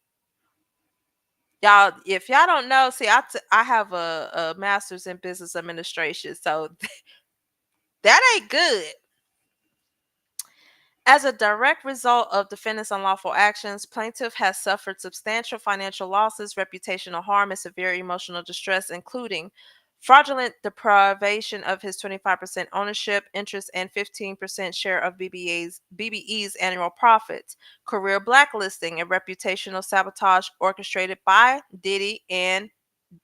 Y'all, if y'all don't know, see, I have a master's in business administration, so that ain't good. As a direct result of defendant's unlawful actions, plaintiff has suffered substantial financial losses, reputational harm, and severe emotional distress, including fraudulent deprivation of his 25% ownership interest and 15% share of BBE's annual profits, career blacklisting, and reputational sabotage orchestrated by Diddy and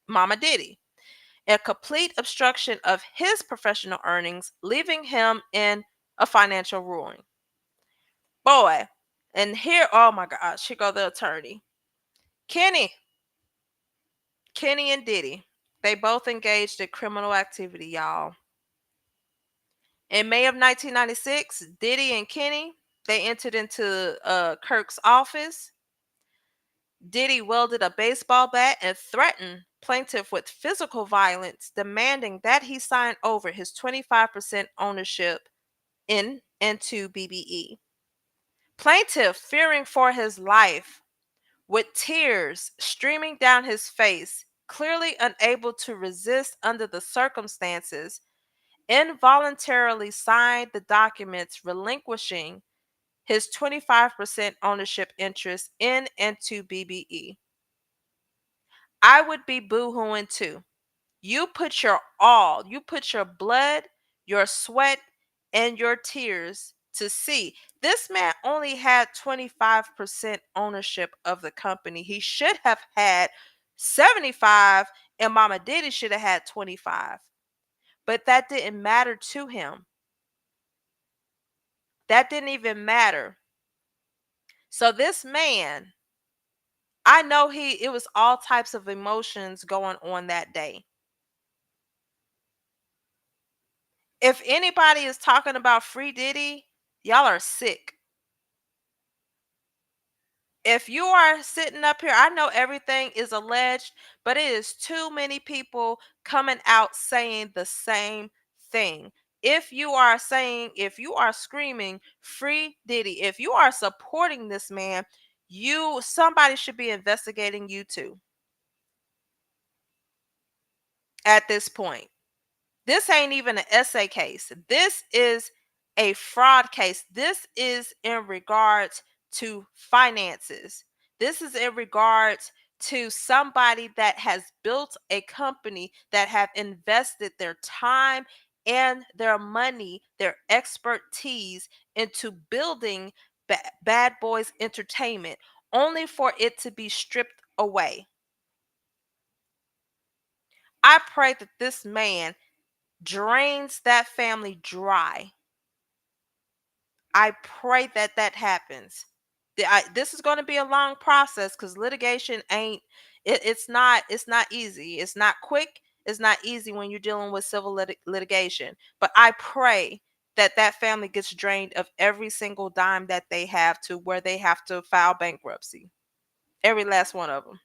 Mama Diddy. a complete obstruction of his professional earnings, leaving him in a financial ruin. Boy, and here, oh my gosh, here go the attorney. Kenny, Kenny and Diddy, they both engaged in criminal activity, y'all. In May of 1996, Diddy and Kenny, they entered into Kirk's office. Diddy wielded a baseball bat and threatened plaintiff with physical violence, demanding that he sign over his 25% ownership into BBE. Plaintiff, fearing for his life, with tears streaming down his face, clearly unable to resist under the circumstances, involuntarily signed the documents relinquishing his 25% ownership interest in and to BBE. I would be boohooing too. You put your all, you put your blood, your sweat, and your tears to see. This man only had 25% ownership of the company. He should have had 75, and Momma Diddy should have had 25. But that didn't matter to him. That didn't even matter. So this man, I know it was all types of emotions going on that day. If anybody is talking about free Diddy, y'all are sick. If you are sitting up here, I know everything is alleged, but it is too many people coming out saying the same thing. If you are screaming free Diddy, if you are supporting this man, somebody should be investigating you too at this point. This ain't even an essay case. This is a fraud case. This is in regards to finances. This is in regards to somebody that has built a company, that have invested their time and their money, their expertise into building Bad Boys Entertainment, only for it to be stripped away. I pray that this man drains that family dry. I pray that that happens. This is going to be a long process because litigation ain't it's not easy. It's not quick. It's not easy when you're dealing with civil litigation. But I pray that that family gets drained of every single dime that they have, to where they have to file bankruptcy. Every last one of them.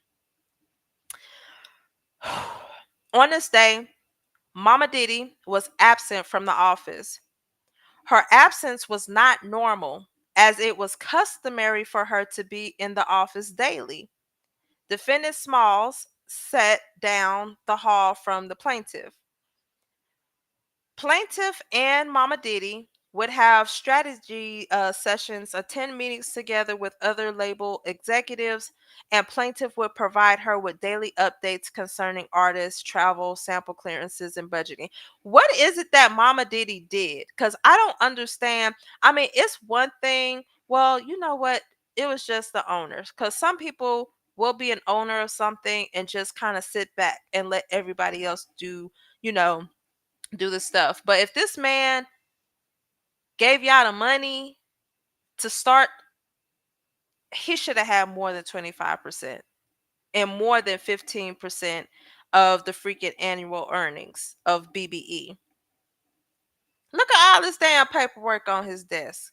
On this day, Momma Diddy was absent from the office. Her absence was not normal, as it was customary for her to be in the office daily. Defendant Smalls sat down the hall from the plaintiff. Plaintiff and Momma Diddy would have strategy sessions, attend meetings together with other label executives, and plaintiff would provide her with daily updates concerning artists, travel, sample clearances, and budgeting. What is it that Momma Diddy did? Because I don't understand. I mean, it's one thing. Well, you know what? It was just the owners. Because some people will be an owner of something and just kind of sit back and let everybody else you know, do the stuff. But if this man gave y'all the money to start, he should have had more than 25% and more than 15% of the freaking annual earnings of BBE. Look at all this damn paperwork on his desk.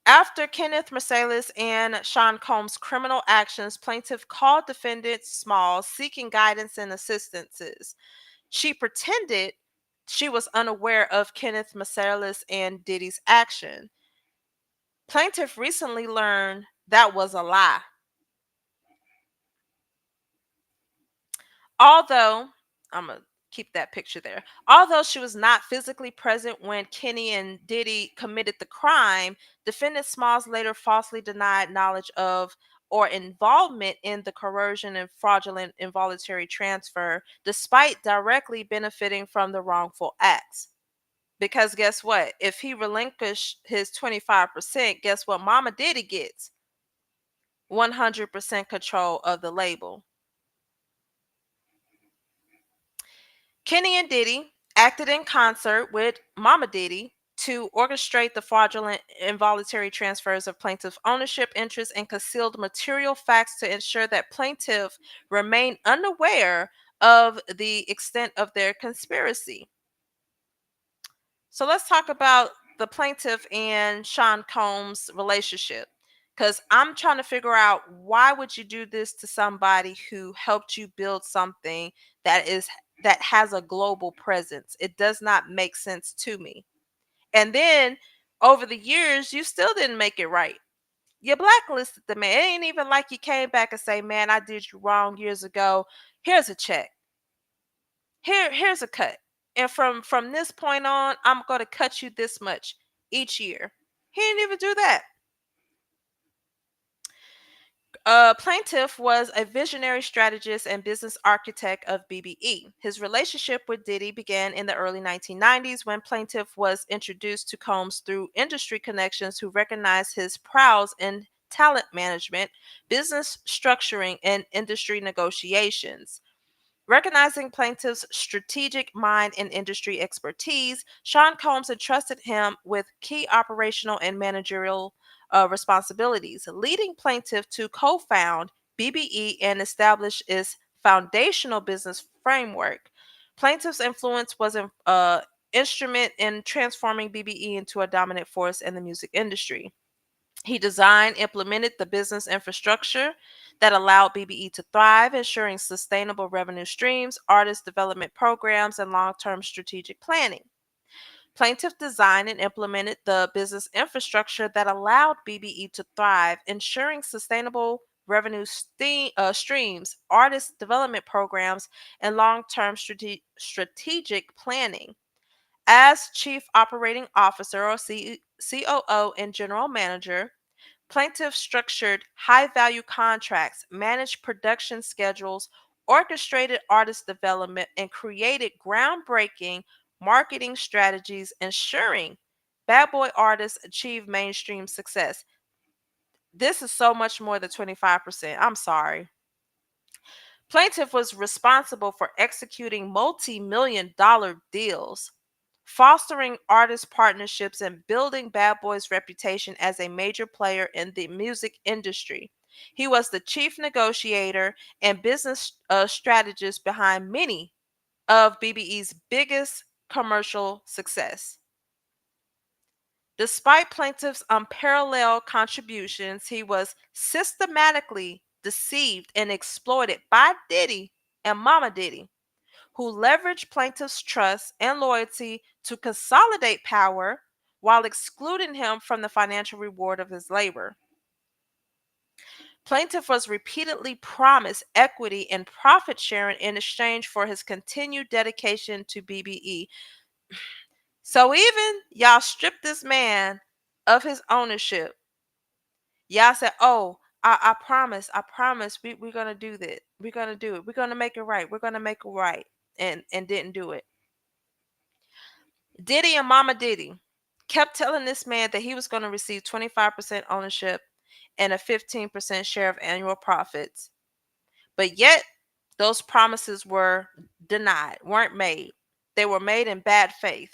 After Kenneth Meiselas and Sean Combs' criminal actions, plaintiff called defendant Small seeking guidance and assistances. She pretended she was unaware of Kenneth Meiselas and Diddy's action. Plaintiff recently learned that was a lie. Although, I'm going to keep that picture there. Although she was not physically present when Kenny and Diddy committed the crime, defendant Smalls later falsely denied knowledge of or involvement in the coercion and fraudulent involuntary transfer, despite directly benefiting from the wrongful acts. Because guess what? If he relinquished his 25%, guess what Momma Diddy gets? 100% control of the label. Kenny and Diddy acted in concert with Momma Diddy to orchestrate the fraudulent involuntary transfers of plaintiff ownership interests and concealed material facts to ensure that plaintiff remained unaware of the extent of their conspiracy. So let's talk about the plaintiff and Sean Combs' relationship. Because I'm trying to figure out, why would you do this to somebody who helped you build something that has a global presence? It does not make sense to me. And then over the years, you still didn't make it right. You blacklisted the man. It ain't even like you came back and say, "Man, I did you wrong years ago. Here's a check. Here's a cut. And from this point on, I'm going to cut you this much each year." He didn't even do that. Plaintiff was a visionary strategist and business architect of BBE. His relationship with Diddy began in the early 1990s when Plaintiff was introduced to Combs through industry connections who recognized his prowess in talent management, business structuring, and industry negotiations. Recognizing Plaintiff's strategic mind and industry expertise, Sean Combs entrusted him with key operational and managerial responsibilities, leading Plaintiff to co found BBE and establish its foundational business framework. Plaintiff's influence was an instrument in transforming BBE into a dominant force in the music industry. He designed, implemented the business infrastructure that allowed BBE to thrive, ensuring sustainable revenue streams, artist development programs, and long term strategic planning. Plaintiff designed and implemented the business infrastructure that allowed BBE to thrive, ensuring sustainable revenue streams, artist development programs, and long term strategic planning. As Chief Operating Officer or COO and General Manager, Plaintiff structured high value contracts, managed production schedules, orchestrated artist development, and created groundbreaking marketing strategies, ensuring Bad Boy artists achieve mainstream success. This is so much more than 25%. I'm sorry. Plaintiff was responsible for executing multi-million dollar deals, fostering artist partnerships, and building Bad Boy's reputation as a major player in the music industry. He was the chief negotiator and business strategist behind many of BBE's biggest commercial success. Despite Plaintiff's unparalleled contributions, he was systematically deceived and exploited by Diddy and Momma Diddy, who leveraged Plaintiff's trust and loyalty to consolidate power while excluding him from the financial reward of his labor. Plaintiff was repeatedly promised equity and profit sharing in exchange for his continued dedication to BBE. So even y'all stripped this man of his ownership. Y'all said, "Oh, I promise, we're gonna do that. We're gonna do it. We're gonna make it right. We're gonna make it right," and didn't do it. Diddy and Mama Diddy kept telling this man that he was going to receive 25% ownership and a 15% share of annual profits. But yet, those promises were denied, weren't made. They were made in bad faith.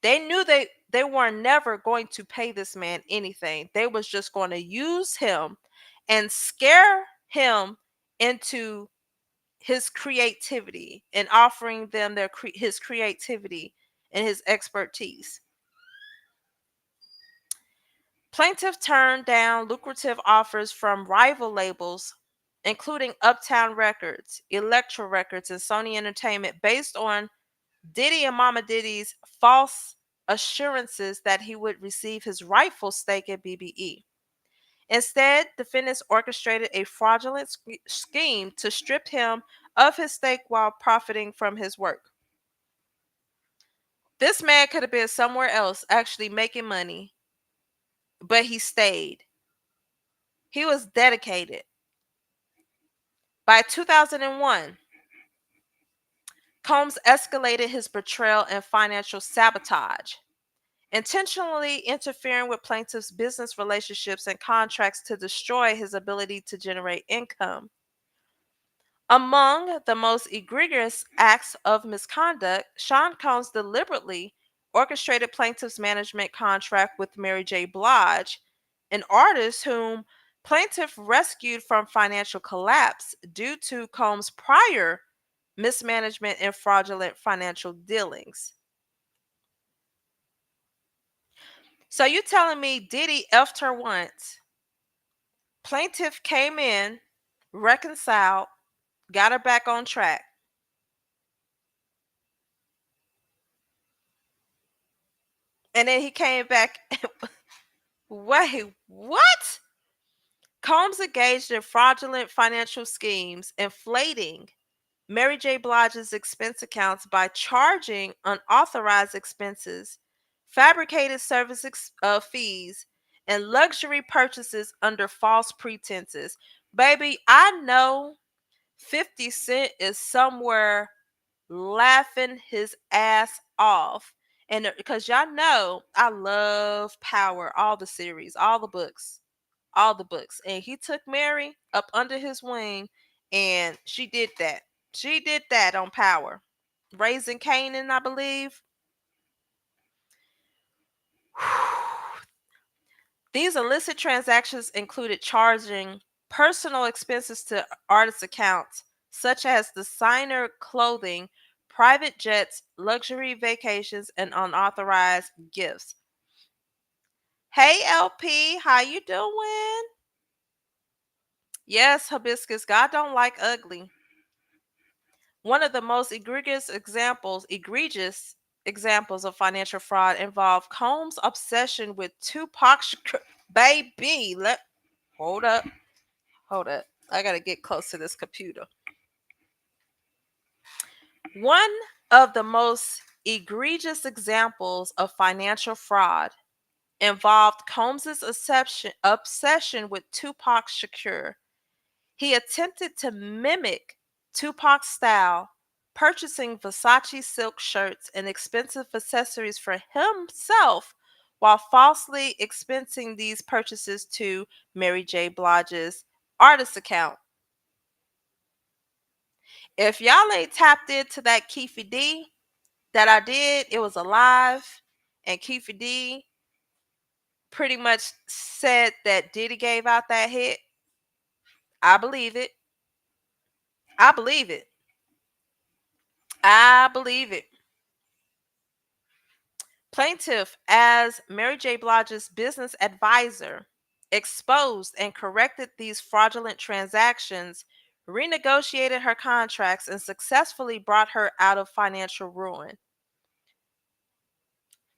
They knew they were never going to pay this man anything. They was just going to use him and scare him into his creativity and offering them his creativity and his expertise. Plaintiff turned down lucrative offers from rival labels, including Uptown Records, Elektra Records, and Sony Entertainment, based on Diddy and Mama Diddy's false assurances that he would receive his rightful stake at BBE. Instead, defendants orchestrated a fraudulent scheme to strip him of his stake while profiting from his work. This man could have been somewhere else actually making money, but he stayed. He was dedicated. By 2001, Combs escalated his betrayal and financial sabotage, intentionally interfering with plaintiff's business relationships and contracts to destroy his ability to generate income. Among the most egregious acts of misconduct, Sean Combs deliberately orchestrated plaintiff's management contract with Mary J. Blige, an artist whom plaintiff rescued from financial collapse due to Combs' prior mismanagement and fraudulent financial dealings. So you telling me Diddy effed her once? Plaintiff came in, reconciled, got her back on track. And then he came back. Wait, what? Combs engaged in fraudulent financial schemes, inflating Mary J. Blige's expense accounts by charging unauthorized expenses, fabricated fees, and luxury purchases under false pretenses. Baby, I know 50 Cent is somewhere laughing his ass off. And because y'all know I love Power, all the series, all the books, all the books. And he took Mary up under his wing and she did that. She did that on Power. Raising Canaan, I believe. These illicit transactions included charging personal expenses to artist accounts, such as designer clothing, private jets, luxury vacations, and unauthorized gifts. Hey LP, how you doing? Yes, Hibiscus, God don't like ugly. One of the most egregious examples of financial fraud involved Combs' obsession with Tupac Shakur. Baby, hold up. Hold up. I got to get close to this computer. One of the most egregious examples of financial fraud involved Combs' obsession with Tupac Shakur. He attempted to mimic Tupac's style, purchasing Versace silk shirts and expensive accessories for himself while falsely expensing these purchases to Mary J. Blige's artist account. If y'all ain't tapped into that Keefe D that I did, it was a live, and Keefe D pretty much said that Diddy gave out that hit. I believe it. I believe it. I believe it. Plaintiff, as Mary J. Blige's business advisor, exposed and corrected these fraudulent transactions, renegotiated her contracts, and successfully brought her out of financial ruin.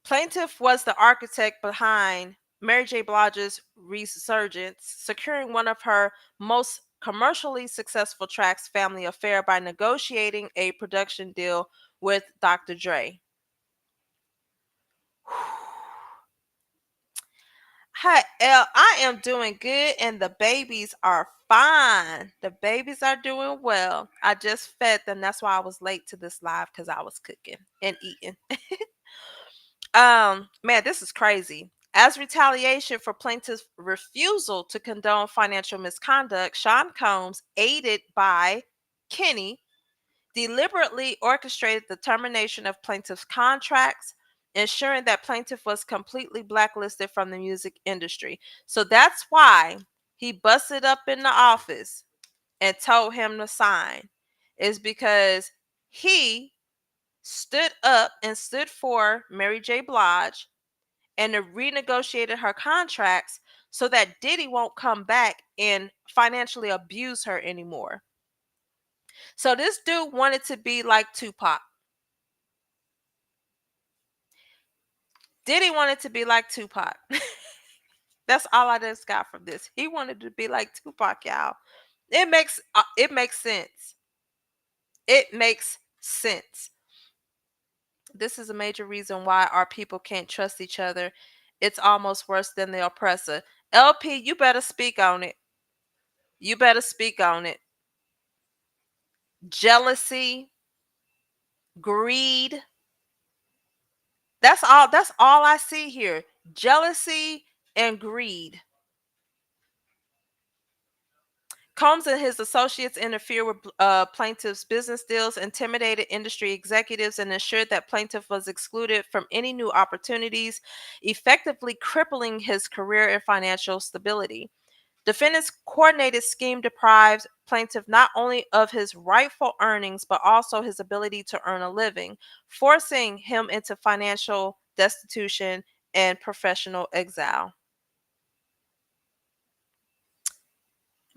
Plaintiff was the architect behind Mary J. Blige's resurgence, securing one of her most commercially successful tracks, Family Affair, by negotiating a production deal with Dr. Dre. Hi, El. I am doing good, and the babies are fine. The babies are doing well. I just fed them. That's why I was late to this live because I was cooking and eating. Man, this is crazy. As retaliation for plaintiff's refusal to condone financial misconduct, Sean Combs, aided by Kenny, deliberately orchestrated the termination of plaintiff's contracts, ensuring that plaintiff was completely blacklisted from the music industry. So that's why he busted up in the office and told him to sign, is because he stood up and stood for Mary J. Blige and renegotiated her contracts so that Diddy won't come back and financially abuse her anymore. So this dude wanted to be like Tupac. Diddy wanted to be like Tupac. That's all I just got from this. He wanted to be like Tupac, y'all. It makes sense. It makes sense. This is a major reason why our people can't trust each other. It's almost worse than the oppressor. LP, you better speak on it. You better speak on it. Jealousy, greed. That's all I see here. Jealousy and greed. Combs and his associates interfered with plaintiff's business deals, intimidated industry executives, and ensured that plaintiff was excluded from any new opportunities, effectively crippling his career and financial stability. Defendants' coordinated scheme deprives plaintiff not only of his rightful earnings but also his ability to earn a living, forcing him into financial destitution and professional exile.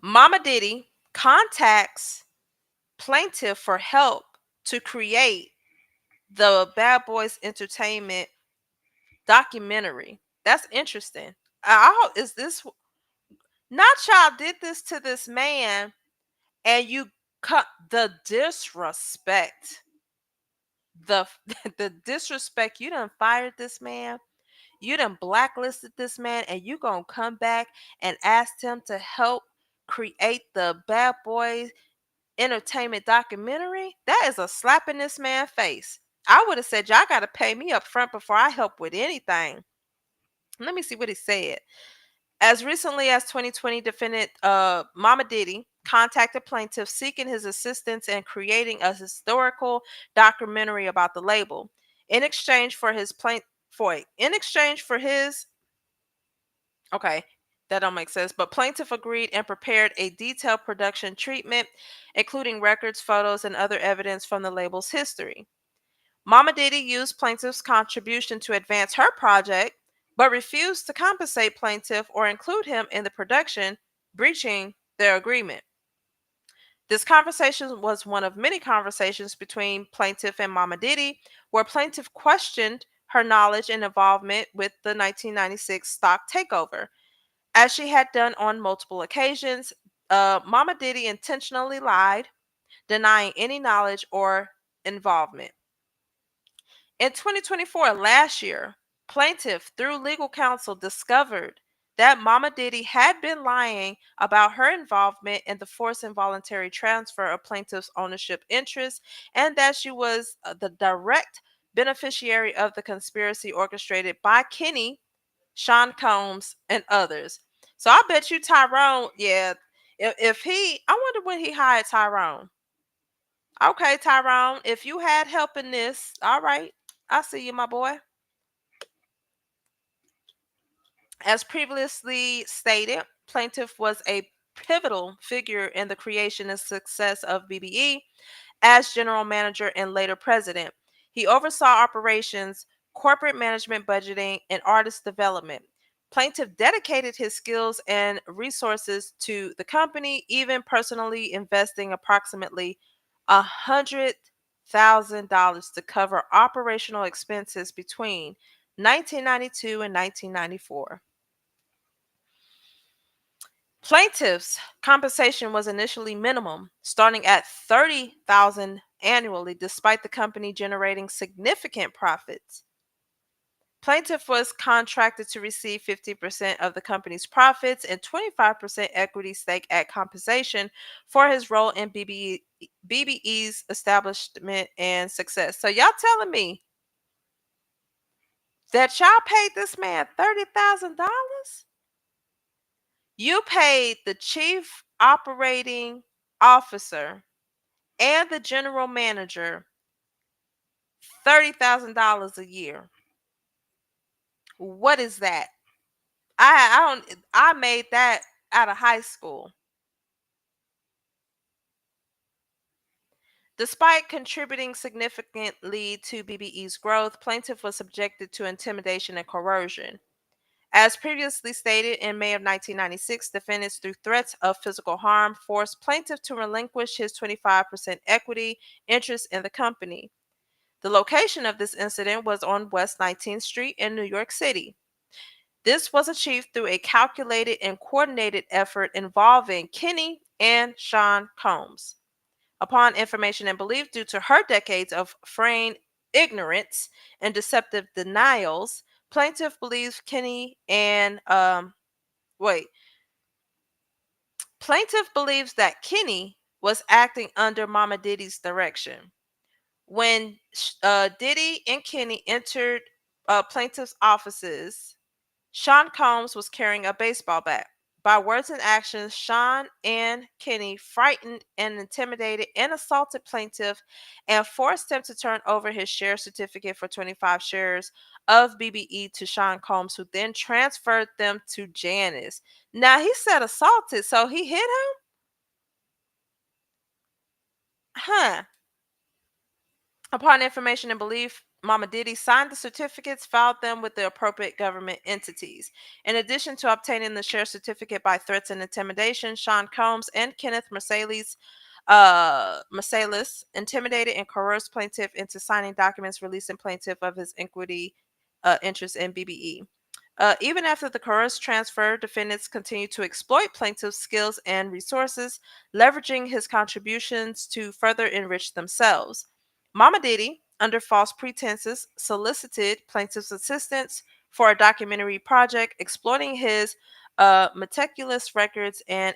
Momma Diddy contacts plaintiff for help to create the Bad Boys Entertainment documentary. That's interesting. Is this not y'all did this to this man and you cut the disrespect? The the disrespect, you done fired this man, you done blacklisted this man, and you gonna come back and ask him to help create the Bad Boys Entertainment documentary? That is a slap in this man's face. I would have said, y'all got to pay me up front before I help with anything. Let me see what he said. As recently as 2020, defendant Momma Diddy contacted plaintiffs seeking his assistance in creating a historical documentary about the label. In exchange for his in exchange for his okay, that don't make sense. But plaintiff agreed and prepared a detailed production treatment, including records, photos, and other evidence from the label's history. Momma Diddy used plaintiff's contribution to advance her project, but refused to compensate plaintiff or include him in the production, breaching their agreement. This conversation was one of many conversations between plaintiff and Momma Diddy, where plaintiff questioned her knowledge and involvement with the 1996 stock takeover. As she had done on multiple occasions, Momma Diddy intentionally lied, denying any knowledge or involvement. In 2024, last year, plaintiff, through legal counsel, discovered that Momma Diddy had been lying about her involvement in the forced involuntary transfer of plaintiff's ownership interest and that she was the direct beneficiary of the conspiracy orchestrated by Kenny, Sean Combs, and others. So I bet you Tyrone, yeah, if he, I wonder when he hired Tyrone. Okay, Tyrone, if you had help in this, all right, I see you, my boy. As previously stated, plaintiff was a pivotal figure in the creation and success of BBE as general manager and later president. He oversaw operations, corporate management, budgeting, and artist development. Plaintiff dedicated his skills and resources to the company, even personally investing approximately $100,000 to cover operational expenses between 1992 and 1994. Plaintiff's compensation was initially minimum, starting at $30,000 annually, despite the company generating significant profits. Plaintiff was contracted to receive 50% of the company's profits and 25% equity stake at compensation for his role in BBE's establishment and success. So y'all telling me that y'all paid this man $30,000? You paid the chief operating officer and the general manager $30,000 a year. What is that? I made that out of high school. Despite contributing significantly to BBE's growth, plaintiff was subjected to intimidation and coercion. As previously stated, in May of 1996, defendants, through threats of physical harm, forced plaintiff to relinquish his 25% equity interest in the company. The location of this incident was on West 19th Street in New York City. This was achieved through a calculated and coordinated effort involving Kenny and Sean Combs. Upon information and belief due to her decades of feigned ignorance and deceptive denials, plaintiff believes Kenny and wait. Plaintiff believes that Kenny was acting under Momma Diddy's direction. When Diddy and Kenny entered plaintiff's offices, Sean Combs was carrying a baseball bat. By words and actions, Sean and Kenny frightened and intimidated and assaulted plaintiff and forced him to turn over his share certificate for 25 shares of BBE to Sean Combs, who then transferred them to Janice. Now he said assaulted, so he hit him? Huh. Upon information and belief, Momma Diddy signed the certificates, filed them with the appropriate government entities. In addition to obtaining the share certificate by threats and intimidation, Sean Combs and Kenneth Meiselas intimidated and coerced plaintiff into signing documents releasing plaintiff of his equity interest in BBE. Even after the coerced transfer, defendants continued to exploit plaintiff's skills and resources, leveraging his contributions to further enrich themselves. Momma Diddy, under false pretenses, solicited plaintiff's assistance for a documentary project exploiting his meticulous records and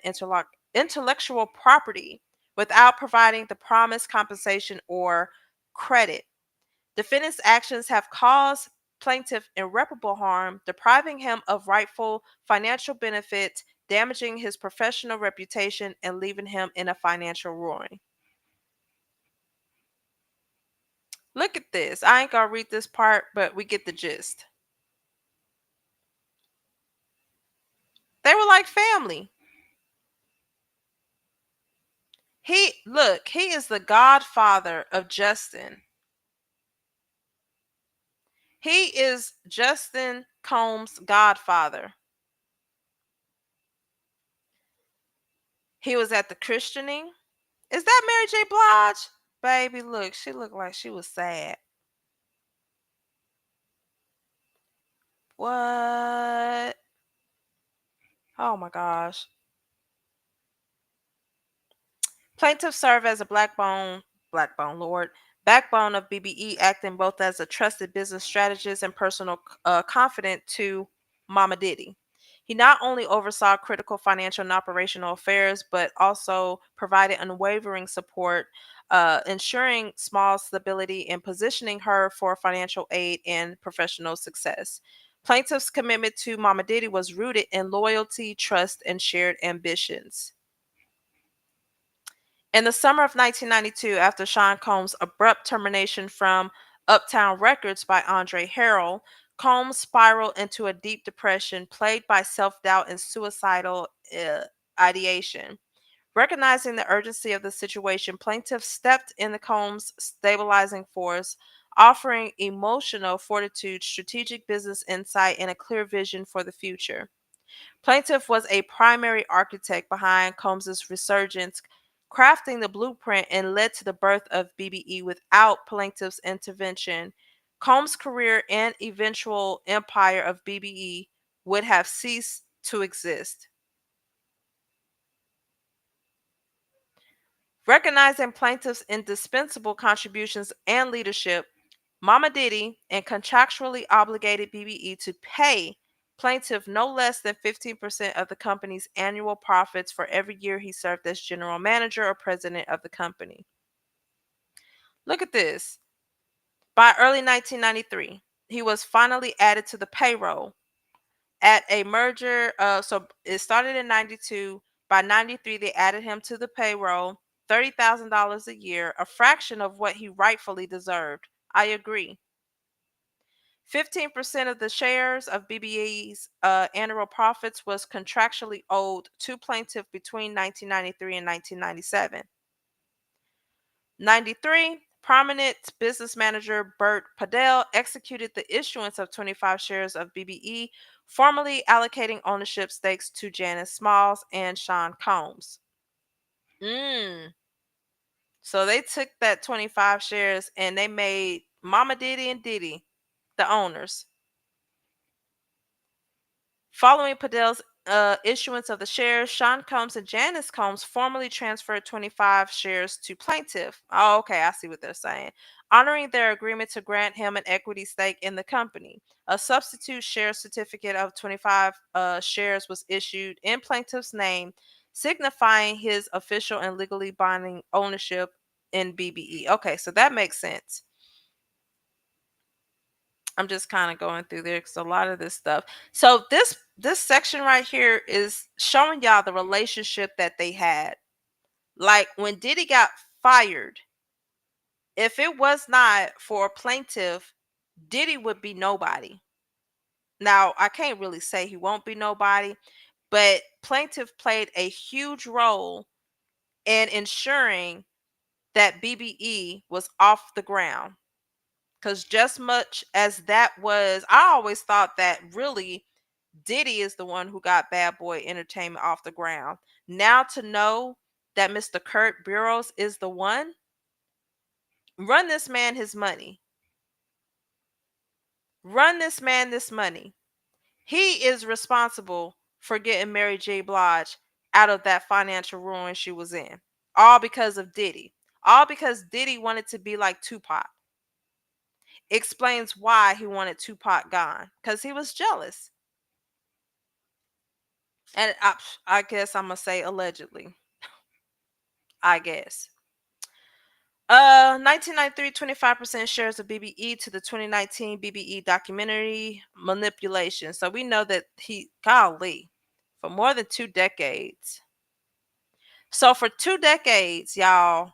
intellectual property without providing the promised compensation or credit. Defendant's actions have caused plaintiff irreparable harm, depriving him of rightful financial benefit, damaging his professional reputation, and leaving him in a financial ruin. Look at this. I ain't gonna read this part, but we get the gist. They were like family. He is the godfather of Justin. He is Justin Combs' godfather. He was at the christening. Is that Mary J. Blige? Baby, look, she looked like she was sad. What? Oh my gosh. Plaintiffs serve as a backbone of BBE, acting both as a trusted business strategist and personal confidant to Momma Diddy. He not only oversaw critical financial and operational affairs, but also provided unwavering support, ensuring small stability and positioning her for financial aid and professional success. Plaintiff's commitment to Momma Diddy was rooted in loyalty, trust, and shared ambitions. In the summer of 1992, after Sean Combs' abrupt termination from Uptown Records by Andre Harrell, Combs spiraled into a deep depression plagued by self doubt and suicidal ideation. Recognizing the urgency of the situation, plaintiffs stepped in the Combs' stabilizing force, offering emotional fortitude, strategic business insight, and a clear vision for the future. Plaintiff was a primary architect behind Combs's resurgence, crafting the blueprint and led to the birth of BBE. Without plaintiff's intervention, Combs' career and eventual empire of BBE would have ceased to exist. Recognizing plaintiff's indispensable contributions and leadership, Momma Diddy and contractually obligated BBE to pay plaintiff no less than 15% of the company's annual profits for every year he served as general manager or president of the company. Look at this. By early 1993, he was finally added to the payroll at a merger. So it started in 92. By 93, they added him to the payroll, $30,000 a year, a fraction of what he rightfully deserved. I agree. 15% of the shares of BBE's annual profits was contractually owed to plaintiff between 1993 and 1997. 93, prominent business manager Bert Padell executed the issuance of 25 shares of BBE, formally allocating ownership stakes to Janice Smalls and Sean Combs. So they took that 25 shares and they made Momma Diddy and Diddy the owners. Following Padell's issuance of the shares, Sean Combs and Janice Combs formally transferred 25 shares to plaintiff. Oh, okay, I see what they're saying. Honoring their agreement to grant him an equity stake in the company. A substitute share certificate of 25 shares was issued in plaintiff's name, signifying his official and legally binding ownership in BBE. Okay, so that makes sense. I'm just kind of going through there because a lot of this stuff. So this section right here is showing y'all the relationship that they had. Like when Diddy got fired, if it was not for a plaintiff, Diddy would be nobody. Now, I can't really say he won't be nobody, but plaintiff played a huge role in ensuring that BBE was off the ground. Because just much as that was, I always thought that really Diddy is the one who got Bad Boy Entertainment off the ground. Now to know that Mr. Kirk Burrowes is the one, run this man his money. Run this man this money. He is responsible for getting Mary J. Blige out of that financial ruin she was in. All because of Diddy. All because Diddy wanted to be like Tupac. Explains why he wanted Tupac gone. Because he was jealous. And I guess I'm going to say allegedly. I guess. 1993, 25% shares of BBE to the 2019 BBE documentary Manipulation. So we know that golly, for more than 2 decades. So for 2 decades, y'all,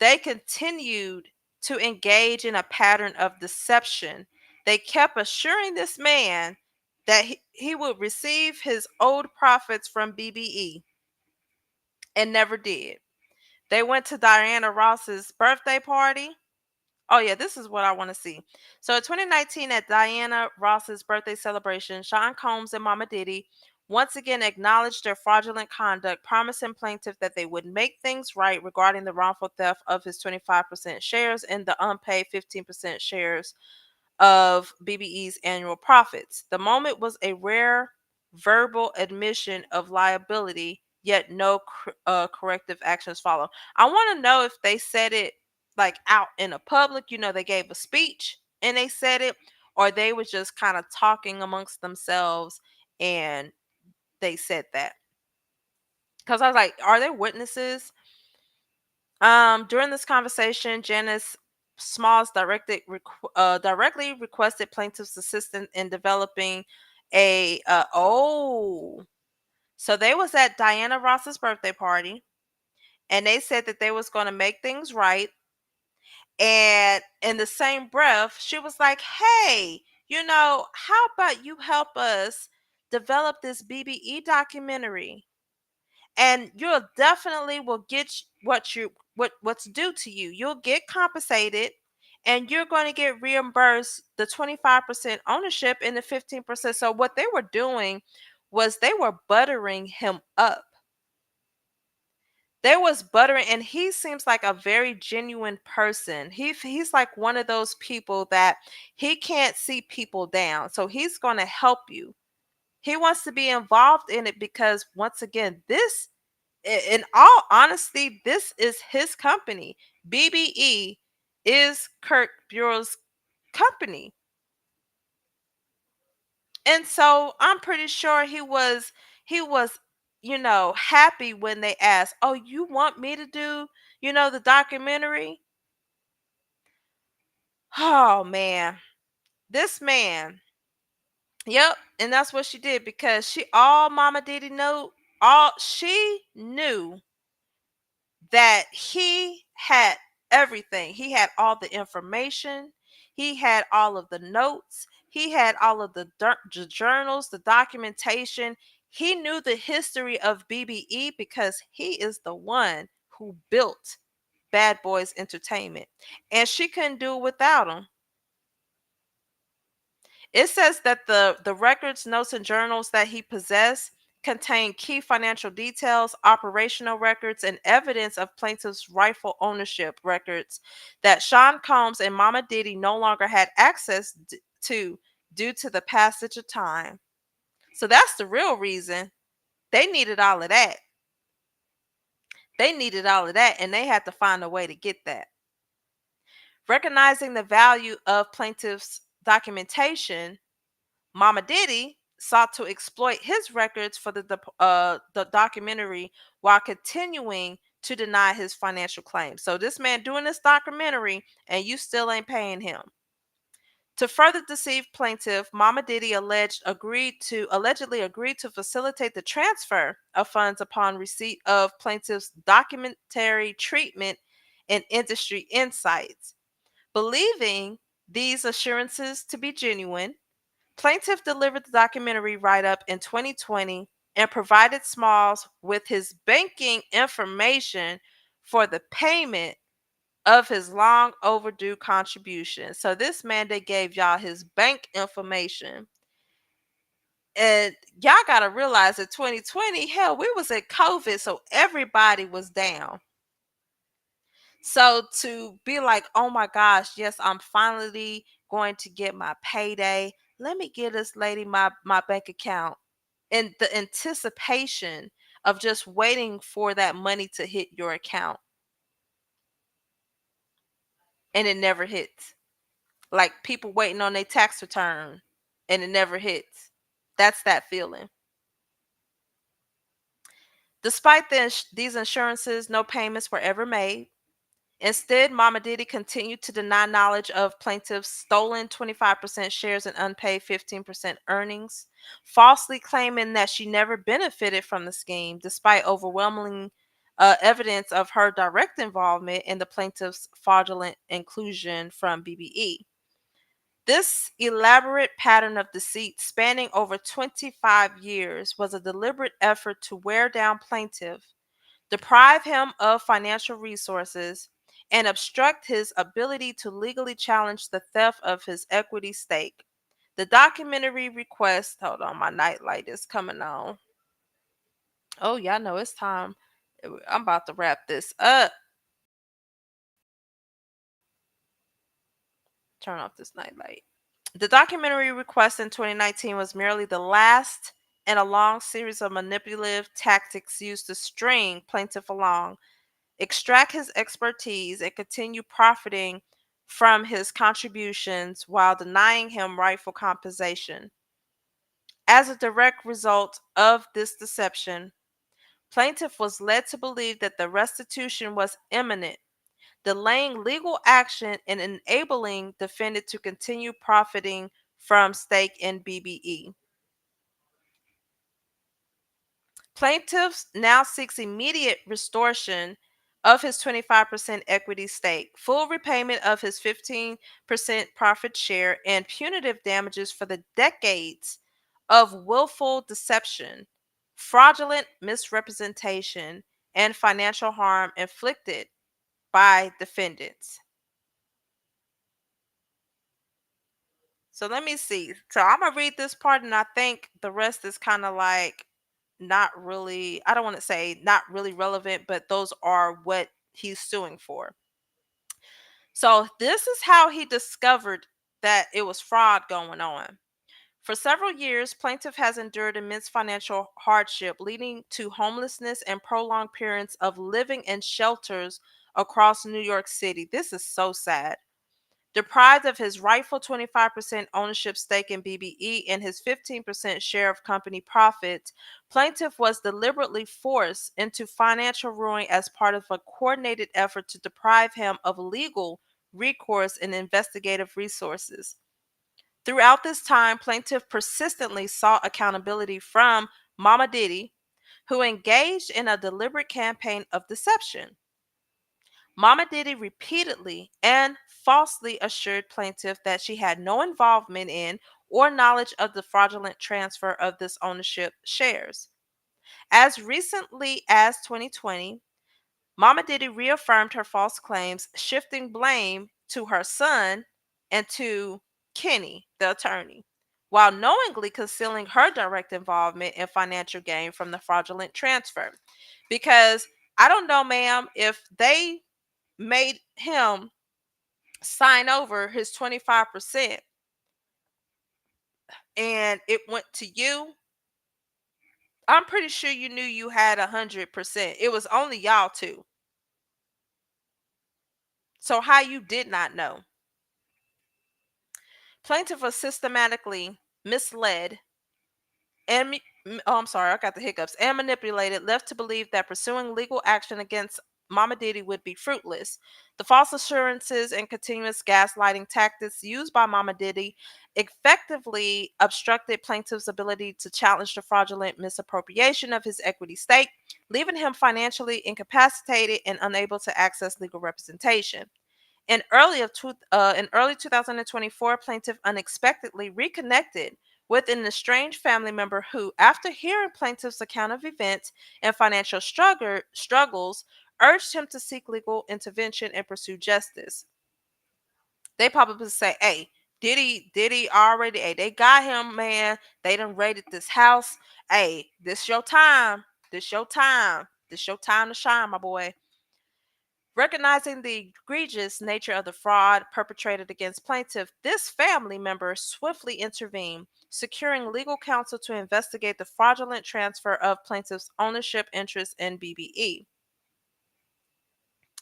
they continued to engage in a pattern of deception. They kept assuring this man that he would receive his old profits from BBE and never did. They went to Diana Ross's birthday party. Oh yeah, this is what I want to see. So in 2019 at Diana Ross's birthday celebration, Sean Combs and Momma Diddy once again acknowledged their fraudulent conduct, promising plaintiff that they would make things right regarding the wrongful theft of his 25% shares and the unpaid 15% shares of BBE's annual profits. The moment was a rare verbal admission of liability, yet no corrective actions follow. I want to know if they said it like out in the public, they gave a speech and they said it, or they was just kind of talking amongst themselves and they said that. Because I was like, are there witnesses? During this conversation, Janice Smalls directly requested plaintiff's assistance in developing a so they was at Diana Ross's birthday party and they said that they was going to make things right, and in the same breath she was like, hey, how about you help us develop this BBE documentary, and you'll definitely will get what's due to you. You'll get compensated, and you're going to get reimbursed the 25% ownership and the 15%. So what they were doing was they were buttering him up. They was buttering, and he seems like a very genuine person. He's like one of those people that he can't see people down, so he's going to help you. He wants to be involved in it because, once again, this, in all honesty, this is his company. BBE is Kirk Burrowes' company. And so I'm pretty sure he was happy when they asked, "Oh, you want me to do, the documentary?" Oh man. This man. Yep, and that's what she did because all Mama Diddy she knew that he had everything. He had all the information. He had all of the notes. He had all of the journals, the documentation. He knew the history of BBE because he is the one who built Bad Boys Entertainment. And she couldn't do it without him. It says that the records, notes, and journals that he possessed contain key financial details, operational records, and evidence of plaintiff's rightful ownership records that Sean Combs and Mama Diddy no longer had access to due to the passage of time. So that's the real reason they needed all of that. They needed all of that, and they had to find a way to get that. Recognizing the value of plaintiff's documentation, Mama Diddy sought to exploit his records for the documentary while continuing to deny his financial claims. So this man doing this documentary and you still ain't paying him. To further deceive plaintiff, Momma Diddy allegedly agreed to facilitate the transfer of funds upon receipt of plaintiff's documentary treatment and industry insights. Believing these assurances to be genuine, plaintiff delivered the documentary write-up in 2020 and provided Smalls with his banking information for the payment of his long overdue contribution. So this man they gave y'all his bank information. And y'all gotta realize that 2020, hell, we was at COVID, so everybody was down. So to be like, oh my gosh, yes, I'm finally going to get my payday. Let me give this lady my bank account. And the anticipation of just waiting for that money to hit your account. And it never hits. Like people waiting on their tax return and it never hits. That's that feeling. Despite these insurances, no payments were ever made. Instead, Momma Diddy continued to deny knowledge of plaintiff's stolen 25% shares and unpaid 15% earnings, falsely claiming that she never benefited from the scheme, despite overwhelming evidence of her direct involvement in the plaintiff's fraudulent inclusion from BBE. This elaborate pattern of deceit spanning over 25 years was a deliberate effort to wear down plaintiff, deprive him of financial resources, and obstruct his ability to legally challenge the theft of his equity stake. The documentary request, hold on, my nightlight is coming on. Oh, y'all know it's time. I'm about to wrap this up. Turn off this nightlight. The documentary request in 2019 was merely the last in a long series of manipulative tactics used to string plaintiff along, extract his expertise, and continue profiting from his contributions while denying him rightful compensation. As a direct result of this deception, plaintiff was led to believe that the restitution was imminent, delaying legal action and enabling defendant to continue profiting from stake in BBE. Plaintiff now seeks immediate restoration of his 25% equity stake, full repayment of his 15% profit share, and punitive damages for the decades of willful deception, fraudulent misrepresentation, and financial harm inflicted by defendants. So let me see. So I'm gonna read this part, and I think the rest is kind of like not really, I don't want to say not really relevant, but those are what he's suing for. So this is how he discovered that it was fraud going on. For several years, plaintiff has endured immense financial hardship, leading to homelessness and prolonged periods of living in shelters across New York City. This is so sad. Deprived of his rightful 25% ownership stake in BBE and his 15% share of company profits, plaintiff was deliberately forced into financial ruin as part of a coordinated effort to deprive him of legal recourse and investigative resources. Throughout this time, plaintiff persistently sought accountability from Momma Diddy, who engaged in a deliberate campaign of deception. Momma Diddy repeatedly and falsely assured plaintiff that she had no involvement in or knowledge of the fraudulent transfer of this ownership shares. As recently as 2020, Momma Diddy reaffirmed her false claims, shifting blame to her son and to Kenny, the attorney, while knowingly concealing her direct involvement in financial gain from the fraudulent transfer. Because I don't know, ma'am, if they made him sign over his 25% and it went to you, I'm pretty sure you knew you had 100%. It was only y'all two. So how you did not know? Plaintiff was systematically misled and oh, I'm sorry, I got the hiccups, and manipulated, left to believe that pursuing legal action against Momma Diddy would be fruitless. The false assurances and continuous gaslighting tactics used by Momma Diddy effectively obstructed plaintiff's ability to challenge the fraudulent misappropriation of his equity stake, leaving him financially incapacitated and unable to access legal representation. In early 2024, plaintiff unexpectedly reconnected with an estranged family member who, after hearing plaintiff's account of events and financial struggles, urged him to seek legal intervention and pursue justice. They probably say, "Hey, Diddy already. Hey, they got him, man. They done raided this house. Hey, this your time. This your time. This your time to shine, my boy." Recognizing the egregious nature of the fraud perpetrated against plaintiff, this family member swiftly intervened, securing legal counsel to investigate the fraudulent transfer of plaintiff's ownership interest in BBE.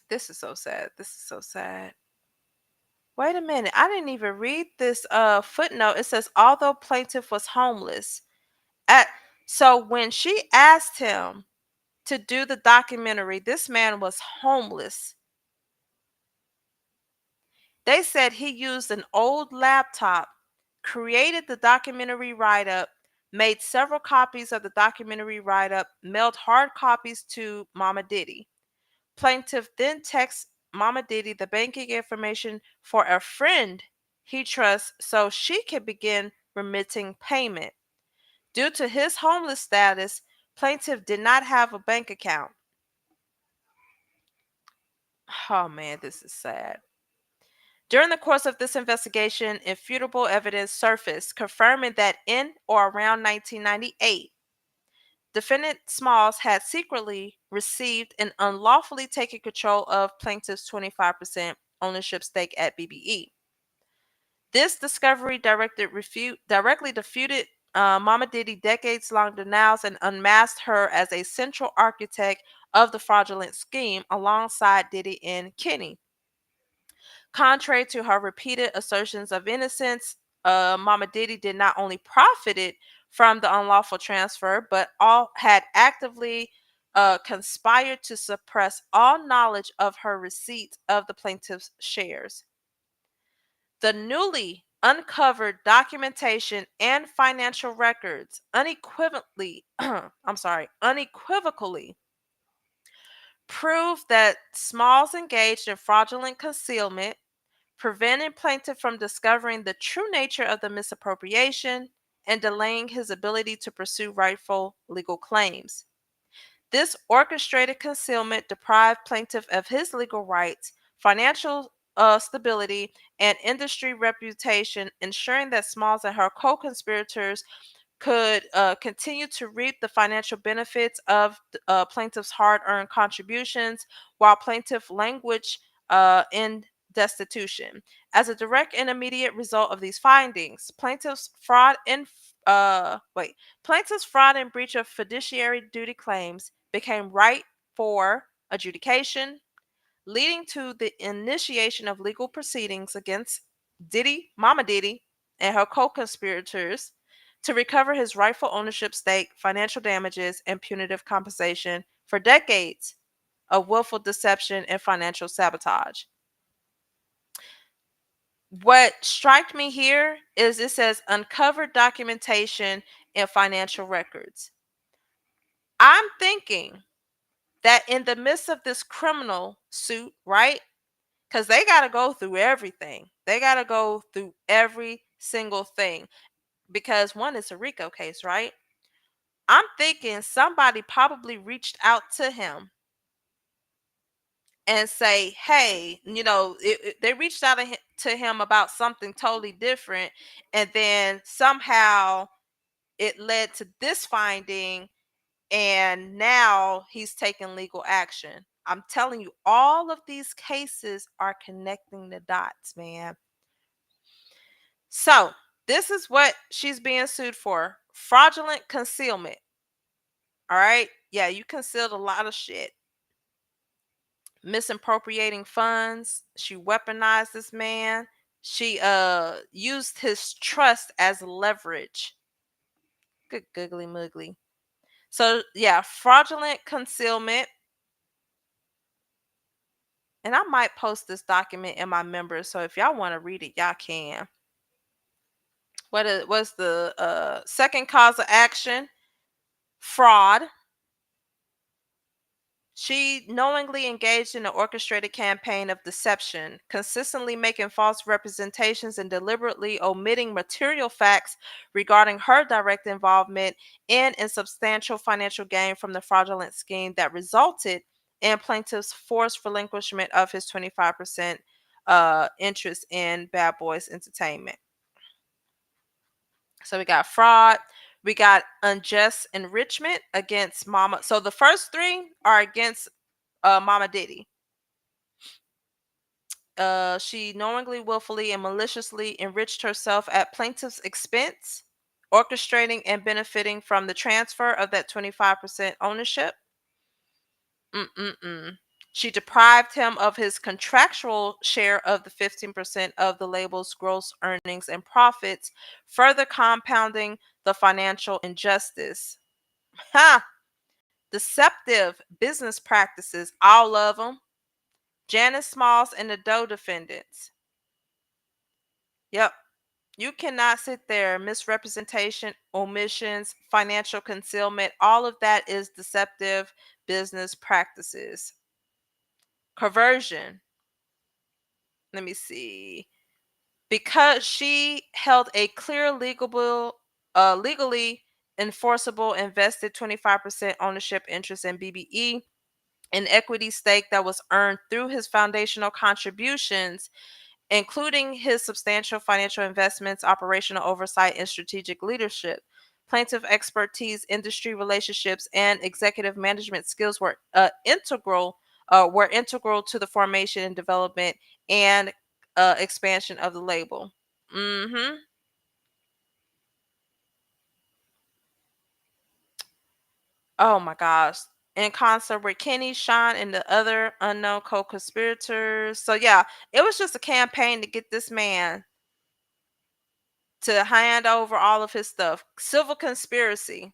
This is so sad. This is so sad. Wait a minute. I didn't even read this footnote. It says although plaintiff was homeless. At so when she asked him to do the documentary, this man was homeless. They said he used an old laptop, created the documentary write up, made several copies of the documentary write up, mailed hard copies to Momma Diddy. Plaintiff then texts Momma Diddy the banking information for a friend he trusts so she can begin remitting payment. Due to his homeless status, plaintiff did not have a bank account. Oh man, this is sad. During the course of this investigation, irrefutable evidence surfaced confirming that in or around 1998, defendant Smalls had secretly received and unlawfully taken control of plaintiff's 25% ownership stake at BBE. This discovery directly defeated Momma Diddy decades-long denials and unmasked her as a central architect of the fraudulent scheme alongside Diddy and Kenneth. Contrary to her repeated assertions of innocence, Momma Diddy did not only profited from the unlawful transfer, but all had actively conspired to suppress all knowledge of her receipt of the plaintiff's shares. The newly uncovered documentation and financial records unequivocally prove that Smalls engaged in fraudulent concealment, preventing plaintiff from discovering the true nature of the misappropriation and delaying his ability to pursue rightful legal claims. This orchestrated concealment deprived plaintiff of his legal rights, financial stability, and industry reputation, ensuring that Smalls and her co-conspirators could continue to reap the financial benefits of plaintiff's hard-earned contributions while plaintiff languished in destitution. As a direct and immediate result of these findings, plaintiff's fraud and breach of fiduciary duty claims became ripe for adjudication, leading to the initiation of legal proceedings against Momma Diddy, and her co-conspirators to recover his rightful ownership stake, financial damages, and punitive compensation for decades of willful deception and financial sabotage. What struck me here is it says uncovered documentation and financial records. I'm thinking that in the midst of this criminal suit, right? Because they got to go through everything. They got to go through every single thing. Because one, it's a RICO case, right? I'm thinking somebody probably reached out to him and say, hey, they reached out to him about something totally different. And then somehow it led to this finding. And now he's taking legal action. I'm telling you, all of these cases are connecting the dots, man. So, this is what she's being sued for: fraudulent concealment. All right. Yeah, you concealed a lot of shit. Misappropriating funds. She weaponized this man. She used his trust as leverage. Good googly moogly. So, yeah, fraudulent concealment. And I might post this document in my members, so if y'all want to read it, y'all can. What's the second cause of action? Fraud. She knowingly engaged in an orchestrated campaign of deception, consistently making false representations and deliberately omitting material facts regarding her direct involvement in and substantial financial gain from the fraudulent scheme that resulted in plaintiff's forced relinquishment of his 25% interest in Bad Boys Entertainment. So we got fraud, we got unjust enrichment against Mama. So the first three are against Momma Diddy. She knowingly, willfully, and maliciously enriched herself at plaintiff's expense, orchestrating and benefiting from the transfer of that 25% ownership. Mm-mm-mm. She deprived him of his contractual share of the 15% of the label's gross earnings and profits, further compounding the financial injustice. Ha! Deceptive business practices, all of them. Janice Smalls and the Doe defendants. Yep. You cannot sit there. Misrepresentation, omissions, financial concealment, all of that is deceptive business practices. Conversion. Let me see. Because she held a clear legally enforceable invested 25% ownership interest in BBE, an equity stake that was earned through his foundational contributions, including his substantial financial investments, operational oversight, and strategic leadership. Plaintiff expertise, industry relationships, and executive management skills were integral to the formation and development and expansion of the label. Mm-hmm. Oh my gosh. In concert with Kenny, Sean, and the other unknown co-conspirators. So yeah, it was just a campaign to get this man to hand over all of his stuff. Civil conspiracy.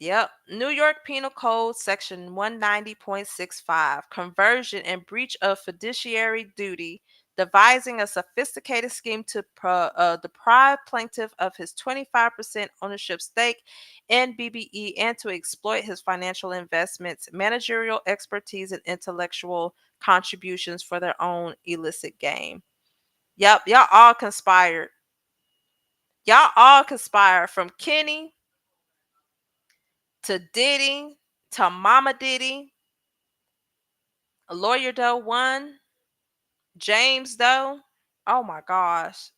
Yep. New York Penal Code Section 190.65. Conversion and breach of fiduciary duty. Devising a sophisticated scheme to deprive plaintiff of his 25% ownership stake in BBE and to exploit his financial investments, managerial expertise, and intellectual contributions for their own illicit gain. Yep, y'all all conspired. Y'all all conspired from Kenny to Diddy to Mama Diddy, Lawyer Doe 1, James Doe. Oh my gosh.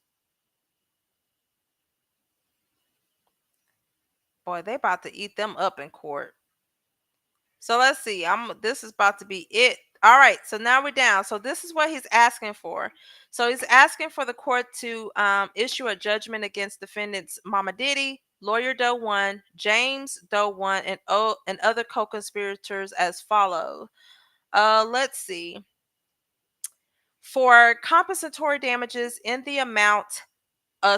Boy, they about to eat them up in court. So let's see. This is about to be it. All right, so now we're down. So this is what he's asking for. So he's asking for the court to issue a judgment against defendants Mama Diddy, Lawyer Doe 1, James Doe 1, and other co-conspirators as follows. Let's see. For compensatory damages in the amount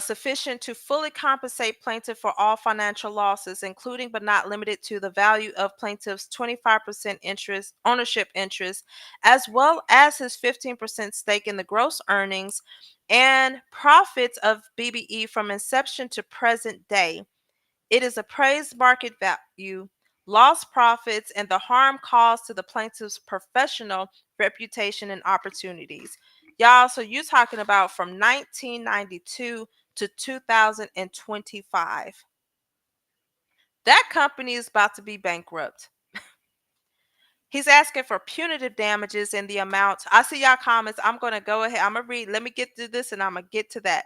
sufficient to fully compensate plaintiff for all financial losses, including but not limited to the value of plaintiff's 25% ownership interest, as well as his 15% stake in the gross earnings and profits of BBE from inception to present day. It is appraised market value, lost profits, and the harm caused to the plaintiff's professional reputation and opportunities. Y'all, so you're talking about from 1992 to 2025. That company is about to be bankrupt. He's asking for punitive damages in the amount. I see y'all comments. I'm going to go ahead. I'm going to read. Let me get to this and I'm going to get to that.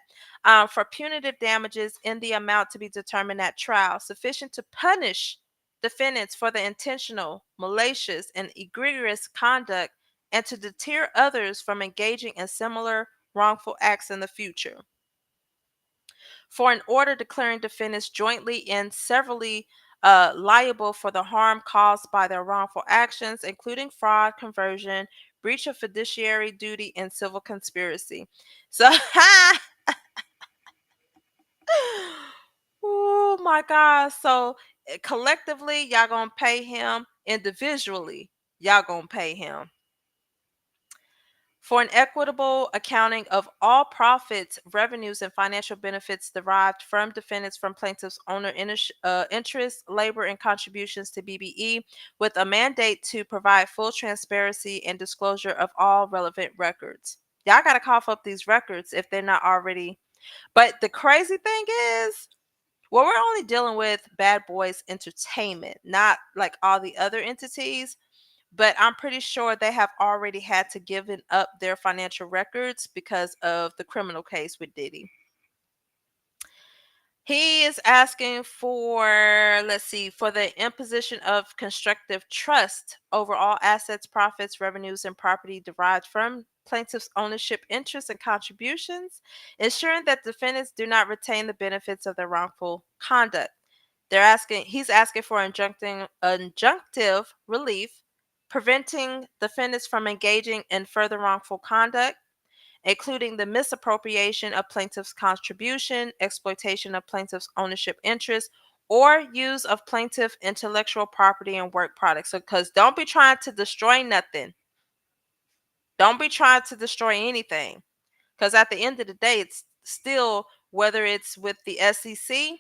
For punitive damages in the amount to be determined at trial, sufficient to punish defendants for the intentional, malicious, and egregious conduct and to deter others from engaging in similar wrongful acts in the future. For an order declaring defendants jointly and severally liable for the harm caused by their wrongful actions, including fraud, conversion, breach of fiduciary duty, and civil conspiracy. So, oh my God. So, collectively, y'all gonna pay him individually. Y'all gonna pay him. For an equitable accounting of all profits, revenues, and financial benefits derived from defendants from plaintiffs' owner interests, labor, and contributions to BBE, with a mandate to provide full transparency and disclosure of all relevant records. Y'all got to cough up these records if they're not already. But the crazy thing is, well, we're only dealing with Bad Boys Entertainment, not like all the other entities, but I'm pretty sure they have already had to give up their financial records because of the criminal case with Diddy. He is asking for, let's see, for the imposition of constructive trust over all assets, profits, revenues, and property derived from plaintiff's ownership interests and contributions, ensuring that defendants do not retain the benefits of their wrongful conduct. He's asking for injunctive relief, preventing defendants from engaging in further wrongful conduct, including the misappropriation of plaintiff's contribution, exploitation of plaintiff's ownership interest, or use of plaintiff intellectual property and work products. So, because don't be trying to destroy nothing. Don't be trying to destroy anything. Because at the end of the day, it's still, whether it's with the SEC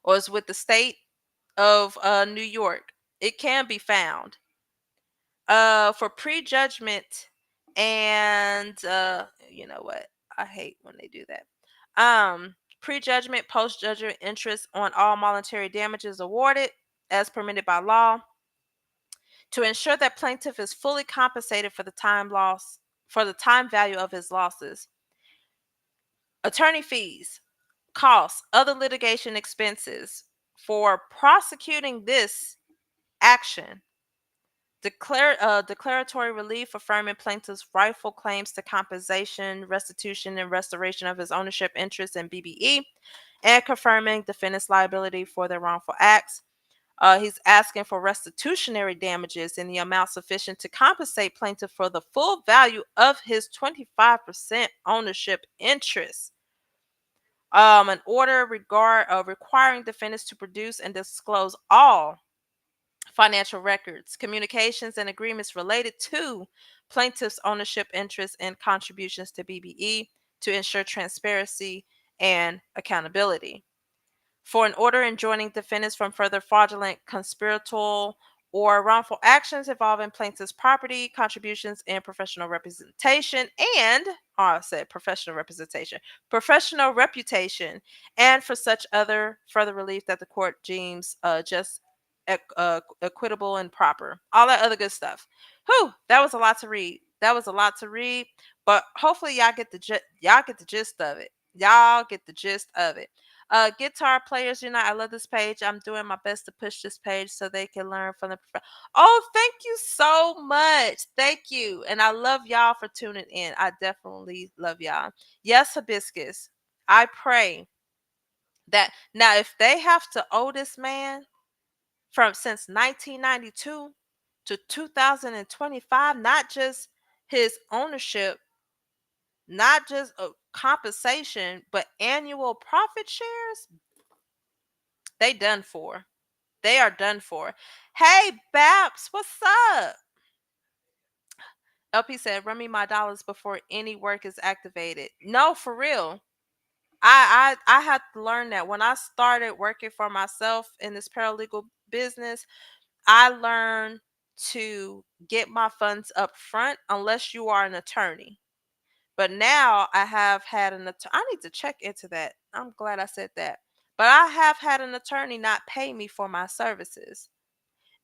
or it's with the state of New York, it can be found. For prejudgment and you know what? I hate when they do that. Prejudgment, post-judgment interest on all monetary damages awarded as permitted by law to ensure that plaintiff is fully compensated for the time value of his losses. Attorney fees, costs, other litigation expenses for prosecuting this action. Declaratory relief affirming plaintiff's rightful claims to compensation, restitution, and restoration of his ownership interest in BBE, and confirming defendant's liability for their wrongful acts. He's asking for restitutionary damages in the amount sufficient to compensate plaintiff for the full value of his 25% ownership interest. An order requiring defendants to produce and disclose all financial records, communications, and agreements related to plaintiff's ownership interests and contributions to BBE to ensure transparency and accountability. For an order enjoining defendants from further fraudulent, conspiratorial, or wrongful actions involving plaintiff's property, contributions, and professional representation, and I said professional reputation, and for such other further relief that the court deems just equitable and proper. All that other good stuff. Whew, that was a lot to read. That was a lot to read, but hopefully y'all get y'all get the gist of it. Y'all get the gist of it. Guitar players unite. I love this page. I'm doing my best to push this page so they can learn from the Oh, thank you so much. Thank you. And I love y'all for tuning in. I definitely love y'all. Yes, hibiscus. I pray that now if they have to owe this man from since 1992 to 2025, not just his ownership, not just compensation, but annual profit shares, they done for. They are done for. Hey, Babs, what's up? LP said, run me my dollars before any work is activated. No, for real. I had to learn that when I started working for myself in this paralegal business. I learned to get my funds up front unless you are an attorney. But now I have had an attorney. I need to check into that. I'm glad I said that. But I have had an attorney not pay me for my services.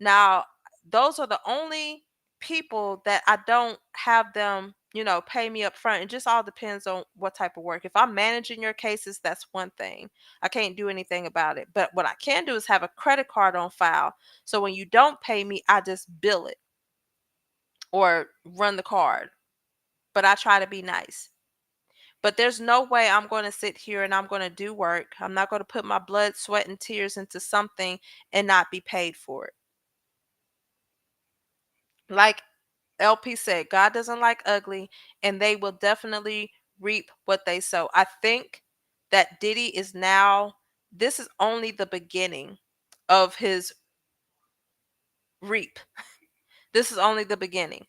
Now, those are the only people that I don't have them, pay me up front. It just all depends on what type of work. If I'm managing your cases, that's one thing. I can't do anything about it. But what I can do is have a credit card on file. So when you don't pay me, I just bill it or run the card. But I try to be nice. But there's no way I'm going to sit here and I'm going to do work. I'm not going to put my blood, sweat, and tears into something and not be paid for it. Like LP said, God doesn't like ugly, and they will definitely reap what they sow. I think that Diddy is now, this is only the beginning of his reap. This is only the beginning.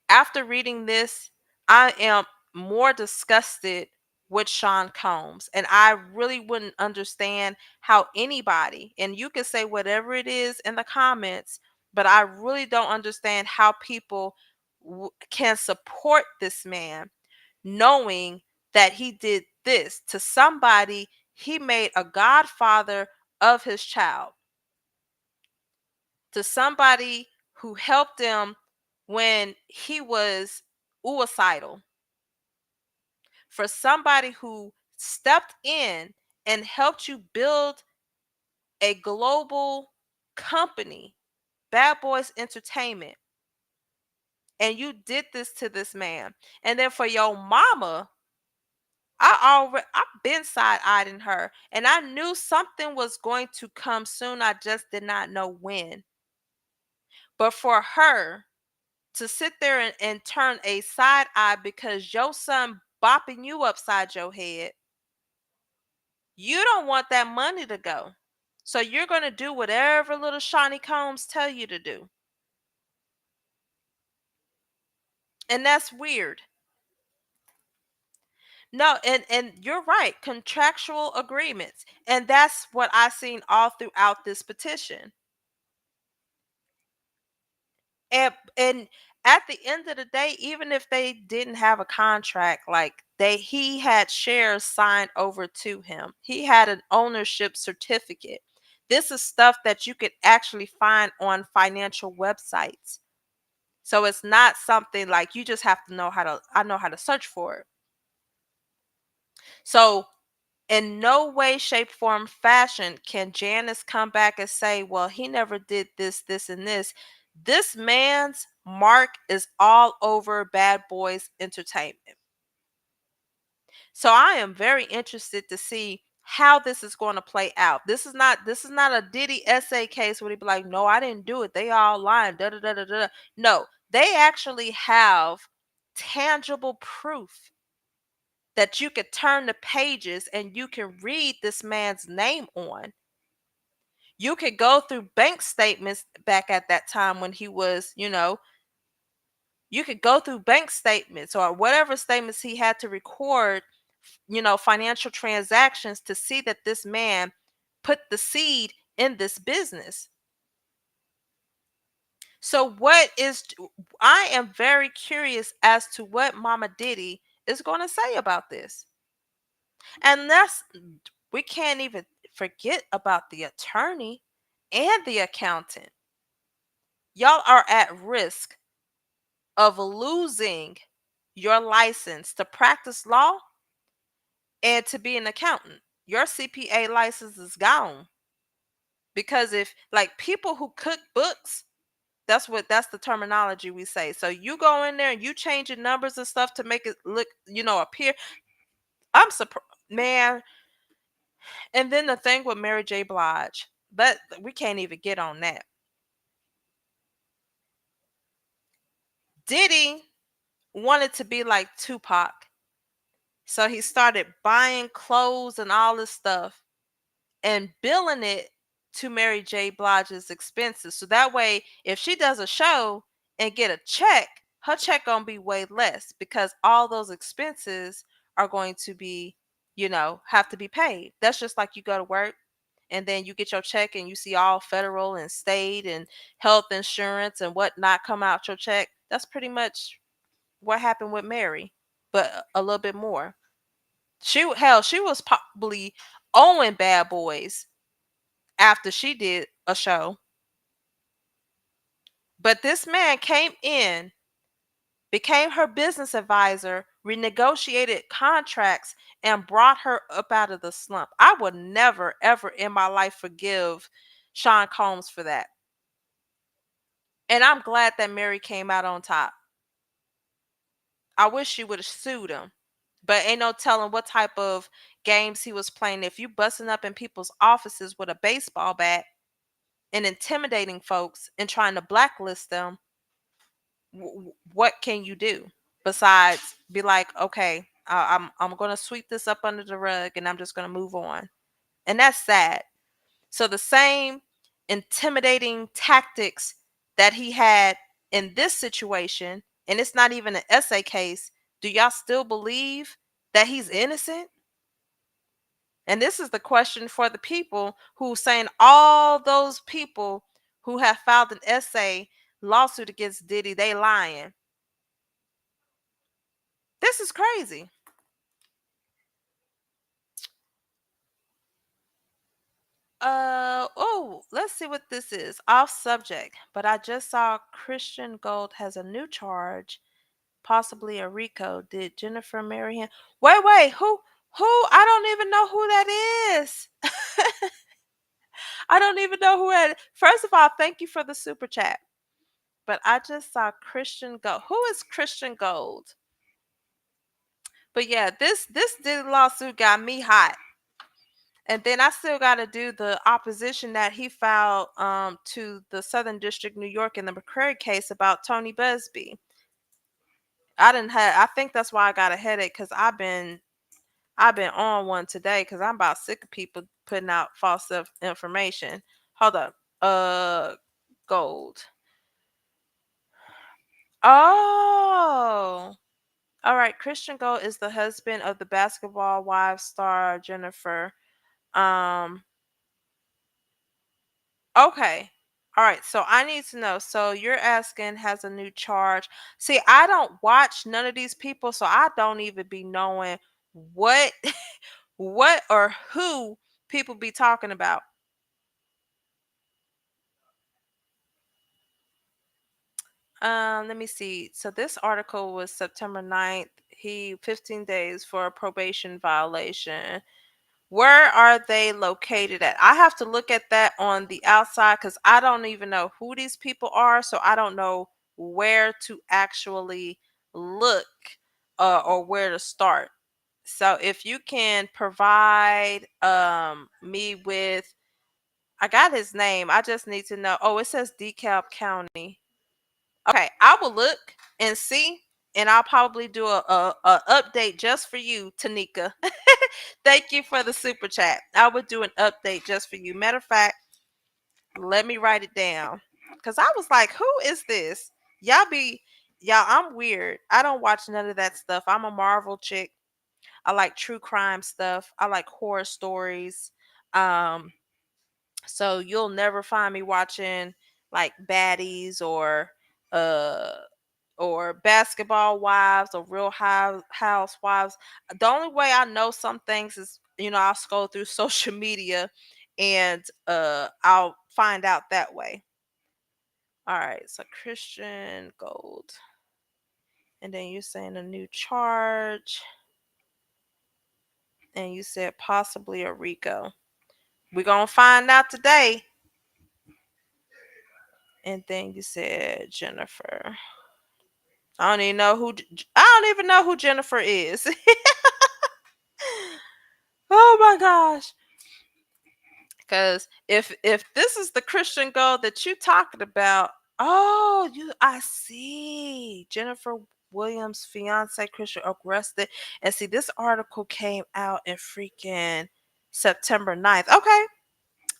After reading this, I am more disgusted with Sean Combs. And I really wouldn't understand how anybody, and you can say whatever it is in the comments, but I really don't understand how people can support this man knowing that he did this to somebody he made a godfather of his child, to somebody who helped him when he was suicidal, for somebody who stepped in and helped you build a global company, Bad Boys Entertainment, and you did this to this man. And then for your mama, I've been side-eyeing her, and I knew something was going to come soon. I just did not know when. But for her to sit there and turn a side eye because your son bopping you upside your head, you don't want that money to go. So you're going to do whatever little Shawnee Combs tell you to do. And that's weird. No, and you're right, contractual agreements. And that's what I seen all throughout this petition. And at the end of the day, even if they didn't have a contract, like he had shares signed over to him. He had an ownership certificate. This is stuff that you could actually find on financial websites. So it's not something like you just have to know how to I know how to search for it. So in no way, shape, form, fashion can Janice come back and say, well, he never did this, this, and this. This man's mark is all over Bad Boys Entertainment. So I am very interested to see how this is going to play out. This is not a Diddy essay case where he be like, no, I didn't do it. They all lying. Da da da da da. No, they actually have tangible proof that you could turn the pages and you can read this man's name on. You could go through bank statements back at that time when he was, you could go through bank statements or whatever statements he had to record, financial transactions to see that this man put the seed in this business. So I am very curious as to what Momma Diddy is going to say about this. And we can't even forget about the attorney and the accountant. Y'all are at risk of losing your license to practice law and to be an accountant. Your CPA license is gone. Because if like people who cook books, that's the terminology we say. So you go in there and you change your numbers and stuff to make it look, appear. I'm surprised, man. And then the thing with Mary J. Blige, but we can't even get on that. Diddy wanted to be like Tupac. So he started buying clothes and all this stuff and billing it to Mary J. Blige's expenses. So that way, if she does a show and get a check, her check gonna be way less because all those expenses are going to be, have to be paid. That's just like you go to work and then you get your check and you see all federal and state and health insurance and whatnot come out your check. That's pretty much what happened with Mary, but a little bit more. She was probably owing Bad Boys after she did a show. But this man came in, became her business advisor, renegotiated contracts, and brought her up out of the slump. I would never, ever in my life forgive Sean Combs for that. And I'm glad that Mary came out on top. I wish she would have sued him. But ain't no telling what type of games he was playing. If you busting up in people's offices with a baseball bat and intimidating folks and trying to blacklist them, what can you do besides be like, okay, I'm going to sweep this up under the rug and I'm just going to move on. And that's sad. So the same intimidating tactics that he had in this situation, and it's not even an essay case, do y'all still believe that he's innocent? And this is the question for the people who saying all those people who have filed an essay lawsuit against Diddy, they lying. This is crazy. Let's see what this is. Off subject, but I just saw Christian Gold has a new charge, possibly a RICO. Did Jennifer marry him? Wait, who? I don't even know who that is. I don't even know who that is. First of all, thank you for the super chat. But I just saw Christian Gold. Who is Christian Gold? But yeah, this Diddy lawsuit got me hot. And then I still got to do the opposition that he filed to the Southern District, New York, in the McCrary case about Tony Busby. I think that's why I got a headache, because I've been on one today, because I'm about sick of people putting out false information. Hold up. Gold. Oh. All right. Christian Gold is the husband of the Basketball Wives star Jennifer. Um. Okay. All right. So I need to know. So you're asking has a new charge. See, I don't watch none of these people, so I don't even be knowing what what or who people be talking about. Let me see. So this article was September 9th. He 15 days for a probation violation. Where are they located at? I have to look at that on the outside, because I don't even know who these people are. So I don't know where to actually look, or where to start. So if you can provide me with, I got his name. I just need to know. Oh, it says DeKalb County. Okay, I will look and see, and I'll probably do a update just for you, Tanika. Thank you for the super chat. I would do an update just for you. Matter of fact, let me write it down, because I was like, "Who is this?" Y'all. I'm weird. I don't watch none of that stuff. I'm a Marvel chick. I like true crime stuff. I like horror stories. Um, so you'll never find me watching like baddies uh or basketball wives or real housewives. The only way I know some things is, I'll scroll through social media, and I'll find out that way. All right, so Christian Gold. And then you're saying a new charge, and you said possibly a RICO. We're gonna find out today. And then you said Jennifer. I don't even know who I don't even know who Jennifer is. Oh my gosh. Because if this is the Christian Gold that you talking about, oh, I see. Jennifer Williams' fiance Christian arrested. And see, this article came out in freaking September 9th. Okay,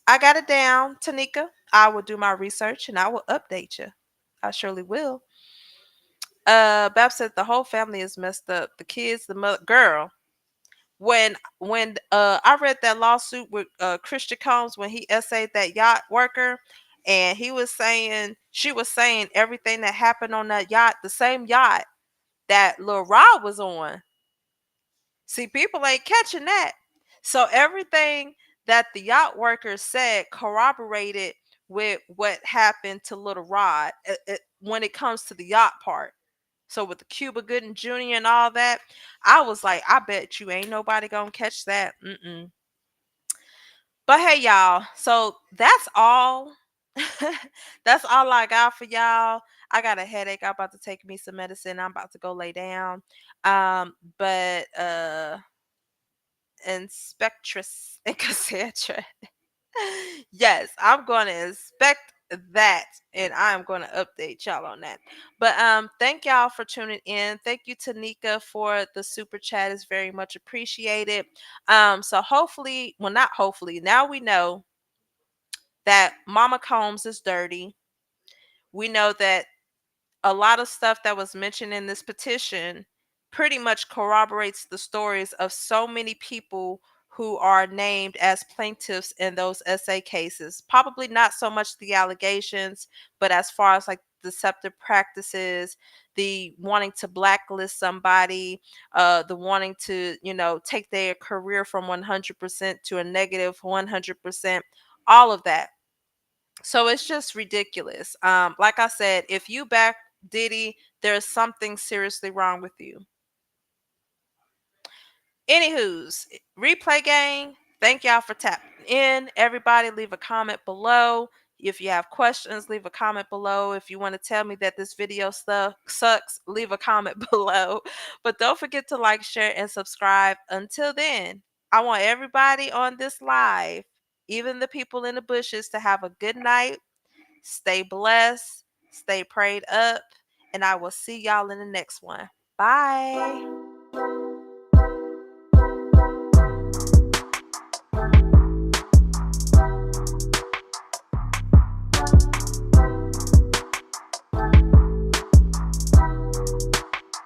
I got it down, Tanika. I will do my research and I will update you. I surely will. Bab said the whole family is messed up. The kids, the mother, girl. When I read that lawsuit with Christian Combs, when he essayed that yacht worker, and she was saying everything that happened on that yacht, the same yacht that Lil Rod was on. See, people ain't catching that. So everything that the yacht workers said corroborated with what happened to Little Rod, when it comes to the yacht part. So with the Cuba Gooding Jr. and all that, I was like, I bet you ain't nobody gonna catch that. Mm-mm. But hey, y'all. So that's all. That's all I got for y'all. I got a headache. I'm about to take me some medicine. I'm about to go lay down. But Inspectress and Cassandra. Yes, I'm going to inspect that, and I'm going to update y'all on that. But thank y'all for tuning in. Thank you, Tanika, for the super chat. Is very much appreciated. So hopefully, well, not hopefully, now we know that Mama Combs is dirty. We know that a lot of stuff that was mentioned in this petition pretty much corroborates the stories of so many people who are named as plaintiffs in those SA cases. Probably not so much the allegations, but as far as like deceptive practices, the wanting to blacklist somebody, the wanting to, take their career from 100% to a negative 100%, all of that. So it's just ridiculous. Like I said, if you back Diddy, there's something seriously wrong with you. Anywho's, replay gang, thank y'all for tapping in. Everybody, leave a comment below. If you have questions, leave a comment below. If you want to tell me that this video stuff sucks, leave a comment below. But don't forget to like, share, and subscribe. Until then, I want everybody on this live, even the people in the bushes, to have a good night. Stay blessed, stay prayed up, and I will see y'all in the next one. Bye.